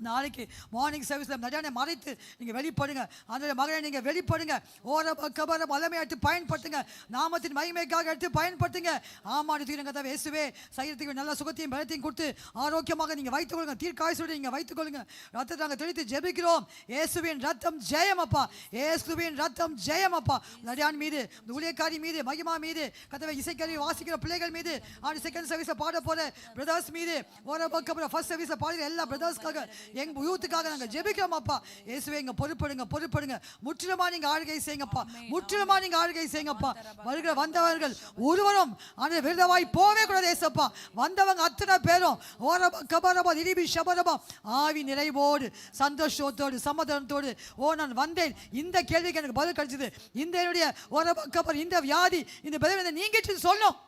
நாளைக்கு மார்னிங் சர்வீஸ்ல நடிகனை மறைத்து நீங்க வெளிப்படுங்க. அந்த மகனை நீங்க வெளிப்படுங்க. ஓரபக்கபர வல்லமையாட்டு பயன்படுத்துங்க. நாமத்தின் மகிமைக்காக எடுத்து பயன்படுத்துங்க. ஆமாடி தீரங்க தான் இயேசுவே சரீரத்துக்கு நல்ல சுகத்தையும் பலத்தையும் கொடுத்து ஆரோக்கியமாக நீங்க வைத்துக் கொள்ளுங்க. தீர்க்காயுசோடு நீங்க வைத்துக் கொள்ளுங்க. ரத்தத்தை நாங்கள் தெளித்து ஜெபிக்கிறோம். இயேசுவின் ரத்தம் ஜெயம் அப்பா. இயேசுவின் ரத்தம் ஜெயம் அப்பா. நடிகான் மீது, ஊழியக்காரி மீது, மகிமா மீது, கர்த்தாவே இசைக்கருவி வாசிக்கிற பிள்ளைகள் மீது, செகண்ட் சர்வீஸை பாட போற பிரதர்ஸ் மீது, ஓரபக்கபர ஃபர்ஸ்ட் சர்வீஸை பாடுகிற எல்லா பிரதர்ஸ்க்காக எங்க யூத்துக்காக நாங்க ஜெபிக்கிறோம் அப்பா. இயேசுவே இங்க பொறுப்படுங்க. முற்றிலுமா நீங்க ஆளுகை செய்யுங்கப்பா. முற்றிலுமா நீங்க ஆளுகை செய்யுங்கப்பா. வருகிற வந்தவர்கள் ஒருவரும் அந்த விருதவாய் போவே கூடாது ஏசப்பா. வந்தவங்க அத்தனை பேரும் ஓரபக்கபரபா திரிபி ஷபரபா ஆவி நிறைவோடு சந்தோஷத்தோடு சமாதானத்தோடு நான் வந்தேன். இந்த கேள்விக்கு எனக்கு பதில் கிடைச்சது. இந்த என்னுடைய ஓரபக்கபர் இந்த வியாதி இந்த பதில் நீங்க சொல்லணும்.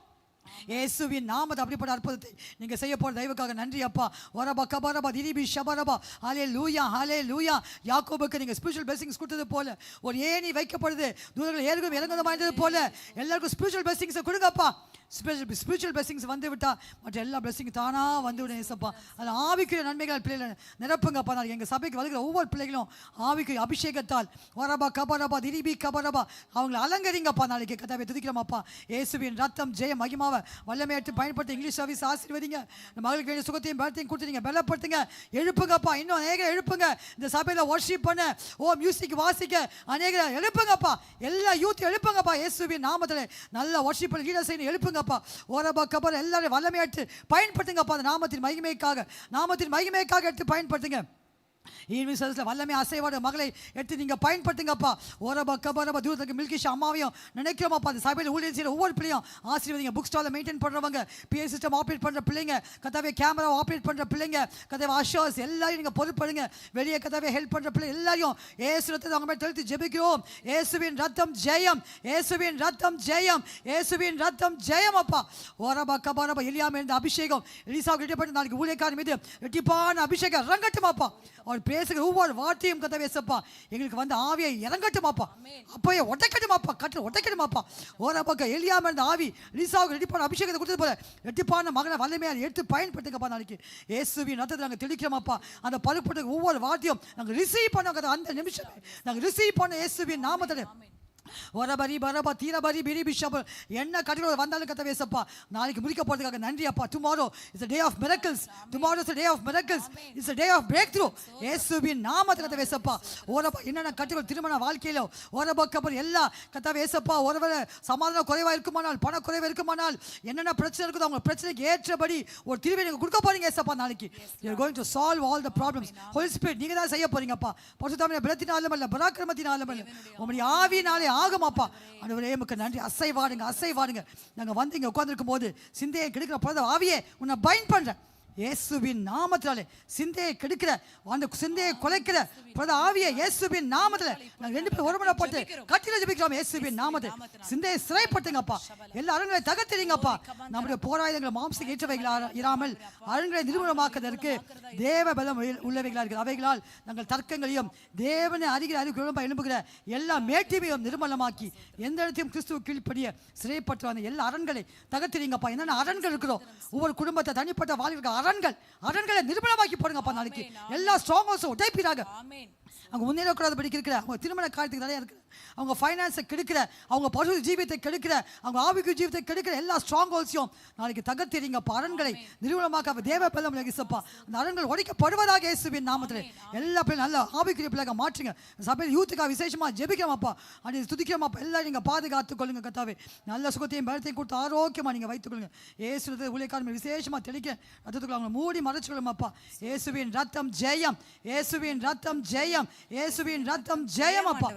இயேசுவின் நாமத்தை அப்படிப்பட்ட அற்புதத்தை நீங்க செய்ய போற தெய்வக்காக நன்றி அப்பா. வரபக்கபரபா திரிபி ஷபரபா ஹல்லேலூயா ஹல்லேலூயா. யாக்கோபுக்கு நீங்க ஸ்பிரிச்சுவல் பிளெஸிங்ஸ் கொடுத்தது போல ஒரு ஏணி வைக்கப்படுது, தூதர்கள் ஏறும் இறங்குதமா இருந்தது போல எல்லாருக்கும் ஸ்பிரிச்சுவல் பிளெஸிங்ஸ் கொடுங்கப்பா. ஸ்பிரிச்சுவல் பிளெஸிங்ஸ் வந்து விட்டா மற்ற எல்லா பிளெஸிங் தானா வந்து விடும் ஏசப்பா. அது ஆவிக்குரிய நன்மைகள் பிள்ளைகளை நிரப்புங்கப்பா. நான் எங்கள் சபைக்கு வருகிற ஒவ்வொரு பிள்ளைகளும் ஆவிக்குரிய அபிஷேகத்தால் வரபா கபரபா திரிபி கபரபா அவங்களை அலங்கரிங்கப்பா. நாளைக்கு கதாவை துதிக்கிறோமாப்பா. இயேசுவின் ரத்தம் ஜெய மகிமாவை வல்லமையாட்டு பயன்படுத்தி இங்கிலீஷ் சர்வீஸ் ஆசீர்வதிங்க. இந்த மகளுக்கு வேண்டிய சுகத்தையும் பலத்தையும் கொடுத்து நீங்கள் பலப்படுத்துங்க. எழுப்புங்கப்பா. இன்னும் அநேக எழுப்புங்க. இந்த சபையில் வர்ஷிப் பண்ண மியூசிக் வாசிக்க அநேக எழுப்புங்கப்பா. எல்லா யூத் எழுப்புங்கப்பா. இயேசுவின் நாமத்தில் நல்ல வர்ஷிப் பண்ண லீடர்ஸ் எழுப்புங்க. எல்லாரும் வல்லமையாட்டு பயன்படுத்துங்கப்பா. நாமத்தின் மகிமைக்காக எடுத்து பயன்படுத்துங்க. வல்லமை அசைவாட மகளை எடுத்து நீங்க பயன்படுத்துங்கப்பா. ஓரபக்கபரபா தூரத்துக்கு மில்கிஷா அம்மாவையும் நினைக்கிறோமாப்பா. அந்த சபையில் ஊழியர் செய்கிற ஒவ்வொரு பிள்ளையும் ஆசீர்வதிங்க. புக் ஸ்டாலை மெயின்டைன் பண்றவங்க, பிஏ சிஸ்டம் ஆப்ரேட் பண்ற பிள்ளைங்க, கதாவே கேமரா ஆப்ரேட் பண்ற பிள்ளைங்க, கதாவே அஷர்ஸ் எல்லாரையும் நீங்க பொறுப்படுங்க. வெளியே கதாவே ஹெல்ப் பண்ற பிள்ளை எல்லாரையும் இயேசு ரத்தத்தை அவங்க மேல் தெளித்து ஜெபிக்கிறோம். இயேசுவின் ரத்தம் ஜெயம், இயேசுவின் ரத்தம் ஜெயம், இயேசுவின் ரத்தம் ஜெயம் அப்பா. ஓரபக்கபரபா எலியாமே இருந்த அபிஷேகம் எலிசாவுக்கு இடைப்பட்டு நாளைக்கு ஊழியக்காரன் மீது ரெட்டிப்பான அபிஷேகம் இறங்கட்டுமாப்பா. அவர் பேசுகிற ஒவ்வொரு வார்த்தையும் கதை பேசப்பா எங்களுக்கு வந்து ஆவியை இறங்கட்டுமாப்பா. அப்பயே உடைக்கட்டுமாப்பா. கட்டு உடைக்கட்டுமாப்பா. ஒரு பக்கம் எலியாம இருந்த ஆவி எலிசாவுக்கு ரெட்டிப்பான அபிஷேகத்தை கொடுத்தது போல ரெட்டிப்பான மகனை வல்லமையாக எடுத்து பயன்படுத்துங்கப்பா. நாளைக்கு இயேசுவின் ரத்தத்தை நாங்கள் தெளிக்கிறோமாப்பா. அந்த பழுப்பட்ட ஒவ்வொரு வார்த்தையும் நாங்கள் ரிசீவ் பண்ண அந்த நிமிஷம் நாங்கள் ரிசீவ் பண்ண இயேசுவின் நாமத்தில் ஒரபரி பரபா தீரபரி பிரி பிஷப் என்ன கட்டில் வந்தாலும் கத்த வேசப்பா. நாளைக்கு முடிக்க போறதுக்காக நன்றி அப்பா. Tomorrow is a day of miracles. Tomorrow is a day of miracles. It's a day of breakthrough. இயேசுவின் நாமத்தில் கத்த வேசப்பா. ஓரபா என்னென்ன கட்டில் திருமண வாழ்க்கையிலோ ஓரபக்கபர் எல்லா கத்த வேசப்பா. ஒருவேளை சமாதான குறைவா இருக்குமானால், பண குறைவா இருக்குமானால், என்னென்ன பிரச்சனை இருக்குதோ அவங்க பிரச்சனைக்கு ஏற்றபடி ஒரு தீர்வை நீங்க கொடுக்க போறீங்க ஏசப்பா. நாளைக்கு you are going to solve all the problems. Holy Spirit நீங்க தான் செய்ய போறீங்கப்பா. பரிசுத்தாவின் பலத்தினாலும் அல்ல, பராக்கிரமத்தினாலும் அல்ல, உம்முடைய ஆவியினாலே ஆகுமாப்பா. ஆண்டவரே உமக்கு நன்றி. அசைவாடுங்க. நாங்க வந்து இங்க உட்கார்ந்திருக்கும் போது சிந்தையை கெடுக்கிற பரத ஆவியே உன்னை பைண்ட் பண்றேன் இயேசுவின் நாமத்தினாலே. சிந்தையை கெடுக்கிற அந்த சிந்தையை குலைக்கிற பரத ஆவியை இயேசுவின் நாமத்திலே நாங்க 2 பேரும் ஒருமனப்பட்டு கட்டில ஜெபிக்கிறோம் இயேசுவின் நாமத்தில். சிந்தையை சிறைப்பட்டுங்கப்பா, எல்லா அரண்களை தகர்த்தீங்கப்பா. நம்முடைய போராயுதங்கள் மாம்சம் ஏற்றவைகளாக இராமல் அரண்களை நிர்மூலமாக்குவதற்கு தேவ பலம் உள்ளவைகளாக இருக்கிறது. அவைகளால் நாங்கள் தர்க்கங்களையும் தேவனை அறிகிற அறிவுகளும் எழும்புகிற எல்லா மேட்டிமையும் நிர்மலமாக்கி எந்த இடத்தையும் கிறிஸ்துவ கீழ்ப்படிய சிறைப்பட்டு அந்த எல்லா அரண்களை தகர்த்தீங்கப்பா. என்னென்ன அரண்கள் இருக்கிறோம், ஒவ்வொரு குடும்பத்தை தனிப்பட்ட வாழ்க்கை அரண்களை நிர்மலமாக்கி போடுங்கப்பா. நாளைக்கு எல்லா ஸ்ட்ராங் ஹவுஸும் உடைப்பீராக. அவங்க முன்னேறக்கூடாது இருக்கிற அவங்க திருமண காலத்துக்கு நிறைய இருக்குது, அவங்க ஃபைனான்ஸை கெடுக்கிற, அவங்க பரிசுத்த ஜீவியத்தை கெடுக்கிற, அவங்க ஆவிக்கு ஜீவியத்தை கெடுக்கிற எல்லா ஸ்ட்ராங் ஹோல்ஸையும் நாளைக்கு தகர்த்தீங்கப்பா. அரண்களை நிறுவனமாக்க தேவ பலம் இயேசுப்பா. அந்த அரண்கள் உடைக்கப்படுவதாக இயேசுவின் நாமத்திலே எல்லா பிள்ளைங்க நல்ல ஆவிக்குரிய பிள்ளைங்க மாற்றுங்க. சபையில் யூத்துக்காக விசேஷமாக ஜெபிக்கிறோமாப்பா, அப்படி துதிக்கிறோமாப்பா. எல்லாம் நீங்கள் பாதுகாத்துக் கொள்ளுங்க கத்தாவே. நல்ல சுகத்தையும் பலத்தையும் கொடுத்து ஆரோக்கியமாக நீங்கள் வைத்துக் கொள்ளுங்க. இயேசு ஊழியக்காரன் விசேஷமாக தெளிக்க ரத்தத்துக்குள்ள அவங்க மூடி மறைச்சு கொள்ளுமாப்பா. இயேசுவின் ரத்தம் ஜெயம், இயேசுவின் ரத்தம் ஜெயம், இயேசுவின் ரத்தம் ஜெயம் அப்பா.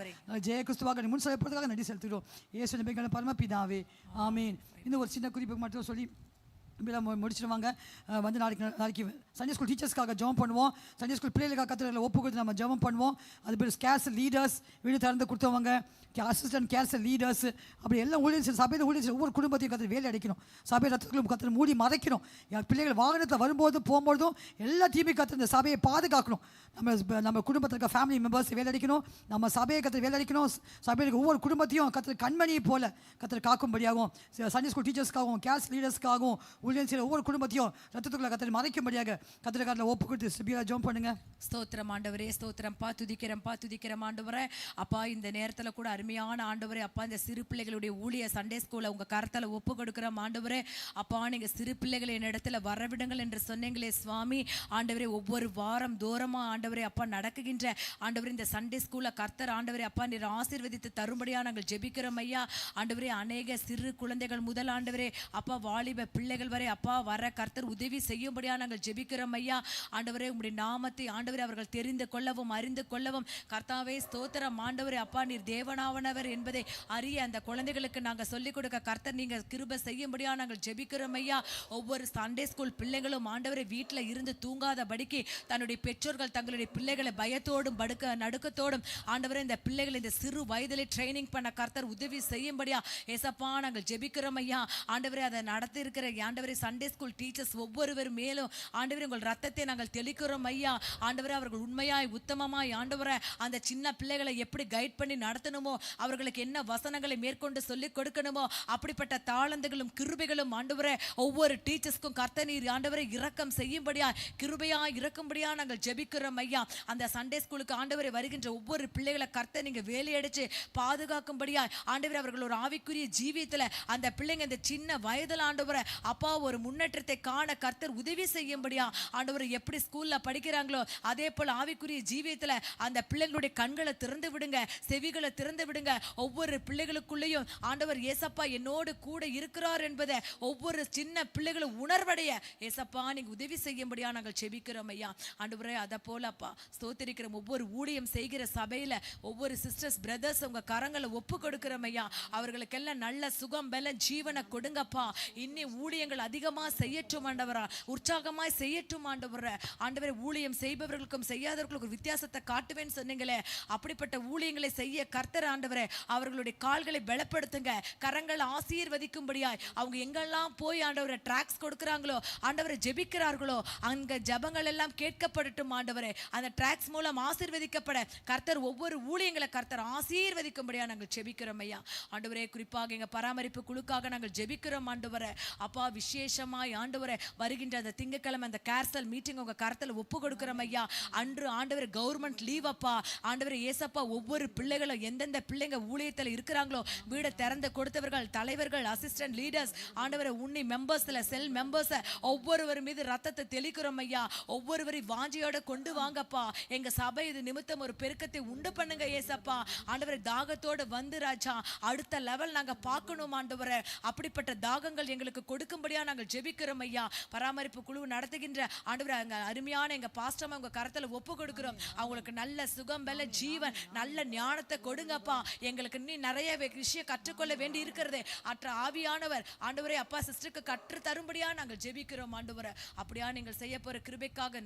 ஜெய கிறிஸ்துவாக முன் செலுத்துவதற்காக நன்றி செலுத்துகிறோம் இயேசுவின் பெயரில் பரமபிதாவே ஆமீன். இன்னும் ஒரு சின்ன குறிப்பு மட்டும் சொல்லி முடிச்சிடுவாங்க. வந்து நாளைக்கு சண்டே ஸ்கூல் டீச்சர்ஸ்க்காக ஜெபம் பண்ணுவோம். சண்டே ஸ்கூல் பிள்ளைகளுக்காக கத்திரங்களை ஒப்பு கொடுத்து நம்ம ஜெபம் பண்ணுவோம். அது பேர் கேர்ஸ் லீடர்ஸ் வீடு திறந்து கொடுத்தவங்க, அசிஸ்டன்ட் கேர்ஸ் லீடர்ஸ், அப்படி எல்லாம் ஊழியர் சபையில் ஊழியர் ஒவ்வொரு குடும்பத்தையும் கத்திர வேலை அடிக்கணும். சபை ரத்தங்களும் கத்திர மூடி மறைக்கணும். பிள்ளைகள் வாகனத்தில் வரும்போது போகும்போதும் எல்லாத்தையுமே கத்திர இந்த சபையை பாதுகாக்கணும். நம்ம குடும்பத்தில் ஃபேமிலி மெம்பர்ஸ் வேலை அடிக்கணும். நம்ம சபையை கத்திர வேலை அடிக்கணும். சபையில் ஒவ்வொரு குடும்பத்தையும் கத்திர கண்மணியை போல கத்திர காக்கும்படியாகவும், சண்டே ஸ்கூல் டீச்சர்ஸ்க்காகவும் கேர்ஸ் லீடர்ஸ்க்காகவும் ஊழியர் ஒவ்வொரு குடும்பத்தையும் ரத்தத்துக்குள்ள கத்திர மறைக்கும்படியாக கத்திரக்காரில் ஒப்பு கொடுத்து சிபியா ஜெபம் பண்ணுங்க. ஸ்தோத்திரம் ஆண்டவரே, ஸ்தோத்திரம் பா, துதிக்கிறோம் ஆண்டவரே. அப்பா இந்த நேரத்தில் கூட அருமையான ஆண்டவரே அப்பா, இந்த சிறு பிள்ளைகளுடைய ஊழிய சண்டே ஸ்கூலை உங்க கரத்தில் ஒப்பு கொடுக்கிறோம் ஆண்டவரே. அப்பா நீங்க சிறு பிள்ளைகளை என் இடத்துல வரவிடுங்கள் என்று சொன்னீங்களே சுவாமி. ஆண்டவரே ஒவ்வொரு வாரம் தூரமா ஆண்டவரே அப்பா நடக்குகின்ற ஆண்டவரே இந்த சண்டே ஸ்கூலை கர்த்தர் ஆண்டவரே அப்பா நீர் ஆசீர்வதித்து தரும்படியா நாங்கள் ஜெபிக்கிறோம் ஐயா. ஆண்டவரே அநேக சிறு குழந்தைகள் முதல் ஆண்டவரே அப்பா வாலிப பிள்ளைகள் வரை அப்பா வர கர்த்தர் உதவி செய்யும்படியா நாங்கள் ஜெபிக்கிறோம் ஐயா. ஆண்டவரே உம்முடைய நாமத்தை ஆண்டவரே அவர்கள் தெரிந்து கொள்ளவும் அறிந்து கொள்ளவும் கர்த்தாவே ஸ்தோத்திரம் ஆண்டவரே அப்பா நீர் தேவனாவனவர் என்பதை அறிய அந்த குழந்தைகளுக்கு நாங்கள் சொல்லிக் கொடுக்க கர்த்தர் நீங்க கிருபை செய்யும்படியா நாங்கள் ஜெபிக்கிறோம் ஐயா. ஒவ்வொரு சண்டே ஸ்கூல் பிள்ளைகளும் ஆண்டவரே வீட்டில் இருந்து தூங்காதபடிக்கு தன்னுடைய பெற்றோர்கள் தங்களுடைய பிள்ளைகளை பயத்தோடும் நடுக்கத்தோடும் ஆண்டவரே இந்த பிள்ளைகளை இந்த சிறு வயதிலே ட்ரைனிங் பண்ண கர்த்தர் உதவி செய்யும்படியா ஏசப்பா நாங்கள் ஜெபிக்கிறோம் ஐயா. ஆண்டவரே அதை நடத்தி இருக்கிற ஆண்டவரே சண்டே ஸ்கூல் டீச்சர்ஸ் ஒவ்வொருவர் மேலும் ஆண்டவரே உங்கள் ரத்தத்தை நாங்கள் தெளிக்கிறோம் ஐயா. ஆண்டவரே அவர்கள் உண்மையாய் உத்தமமாய் ஆண்டவரே அந்த சின்ன பிள்ளைகளை எப்படி கைட் பண்ணி நடத்தணுமோ, அவர்களுக்கு என்ன வசனங்களை மேற்கொண்டு சொல்லிக் கொடுக்கணுமோ அப்படிப்பட்ட தாளந்துகளும் கிருபைகளும் ஆண்டவரே ஒவ்வொரு டீச்சர்ஸ்க்கும் கர்த்தர் நீர் ஆண்டவரே இரக்கம் செய்யும்படியா கிருபையா இருக்கும்படியா நாங்கள் ஜெபிக்கிறோம் ஐயா. அந்த சண்டே ஸ்கூலுக்கு ஆண்டவரே வருகின்ற ஒவ்வொரு பிள்ளைகளை கர்த்தர் நீங்க வேலையடிச்சு பாதுகாக்கும்படியா ஆண்டவரே அவர்கள் ஒரு ஆவிக்குரிய ஜீவியத்துல அந்த பிள்ளைங்க இந்த சின்ன வயதில் ஆண்டவரே அப்பா ஒரு முன்னேற்றத்தை காண கர்த்தர் உதவி செய்யும்படியா ஆண்டவரே எப்படி ஸ்கூல்ல படிக்கிறாங்களோ அதே போல ஆவிக்குரிய ஜீவியத்துல அந்த பிள்ளைகளுடைய கண்களை திறந்து விடுங்க, செவிகளை திறந்து விடுங்க. ஒவ்வொரு பிள்ளைகளுக்குள்ளேயும் ஆண்டவர் ஏசப்பா என்னோடு கூட இருக்கிறார் என்பதை ஒவ்வொரு சின்ன பிள்ளைகளும் உணர்வடைய ஏசப்பா நீங்க உதவி செய்யும்படியா நாங்கள் செபிக்கிறோம் ஐயா. ஆண்டவரே அதை போல அப்பா ஸ்தோத்திரிக்கிறோம். ஒவ்வொரு ஊழியம் செய்கிற சபையில ஒவ்வொரு சிஸ்டர்ஸ் பிரதர்ஸ் உங்க கரங்களை ஒப்பு கொடுக்கிறோம் ஐயா. அவர்களுக்கெல்லாம் நல்ல சுகம் பலம் ஜீவனை கொடுங்கப்பா. இன்னி ஊழியங்கள் அதிகமா செய்யட்டும் ஆண்டவரா, உற்சாகமாய் செய்யட்டும் ஆண்டவரே. ஆண்டவரே ஊழியம் செய்பவர்களுக்கும் செய்யாதவர்களுக்கும் ஒரு வித்தியாசத்தை காட்டுவேன்னு சொன்னீங்களே, அப்படிப்பட்ட ஊழியங்களை செய்ய கர்த்தர் ஆண்டவரே அவர்களுடைய கால்களை பலப்படுத்துங்க, கரங்களை ஆசீர்வதிக்கும்படியாய் அவங்க எங்கெல்லாம் போய் ஆண்டவரே ட்ராக்ஸ் கொடுக்குறாங்களோ ஆண்டவரை ஜெபிக்கிறார்களோ அங்க ஜபங்கள் எல்லாம் கேட்கப்படட்டும் ஆண்டவரே. அந்த ட்ராக்ஸ் மூலம் ஆசீர்வதிக்கப்பட கர்த்தர் ஒவ்வொரு ஊழியங்களை கர்த்தர் ஆசீர்வதிக்கும்படியா நாங்கள் ஜெபிக்கிறோம் ஐயா. ஆண்டவரே குறிப்பாக எங்க பராமரிப்பு குழுக்காக நாங்கள் ஜெபிக்கிறோம் ஆண்டவரே அப்பா. விசேஷமாய் ஆண்டவரே வருகின்ற அந்த திங்கட்கிழமை அந்த கேர்சல் மீட்டிங் உங்க கருத்துல ஒப்பு கொடுக்கிறோம் ஐயா. அன்று ஆண்டவரே கவர்மெண்ட் லீவ் அப்பா. ஆண்டவரே ஏசப்பா ஒவ்வொரு பிள்ளைகளும் எந்தெந்த பிள்ளைங்க ஊழியத்தில் இருக்கிறாங்களோ வீடை திறந்து கொடுத்தவர்கள் தலைவர்கள் அசிஸ்டன்ட் லீடர்ஸ் ஆண்டவரே உன்னி மெம்பர்ஸ்ல செல் மெம்பர்ஸ் ஒவ்வொருவர் மீது ரத்தத்தை தெளிக்கிறோம் ஐயா. ஒவ்வொருவரையும் வாஞ்சியோட கொண்டு வாங்கப்பா. எங்க சபை இது நிமித்தம் ஒரு பெருக்கத்தை உண்டு பண்ணுங்க ஏசப்பா. ஆண்டவரே தாகத்தோடு வந்து ராஜா அடுத்த லெவல் நாங்க பார்க்கணும் ஆண்டவரே. அப்படிப்பட்ட தாகங்கள் எங்களுக்கு கொடுக்கும்படியா தரும்படியா நாங்கள் ஜெபிக்கிறோம் ஐயா. பராமரிப்பு குழு நடத்துகின்ற ஆண்டவரே அங்க அருமையான எங்க பாஸ்டர் உங்க கரத்துல ஒப்பு கொடுக்கிறோம். அவங்களுக்கு நல்ல சுகம் பல ஜீவன் நல்ல ஞானத்தை கொடுங்கப்பா. எங்களுக்கு நீ நிறைய விஷயம் கற்றுக்கொள்ள வேண்டி இருக்கிறது. அற்ற ஆவியானவர் ஆண்டவரே அப்பா சிஸ்டருக்கு கற்று தரும்படியா நாங்கள் ஜெபிக்கிறோம் ஆண்டவரே. அப்படியா நீங்கள் செய்ய போற கிருபைக்காக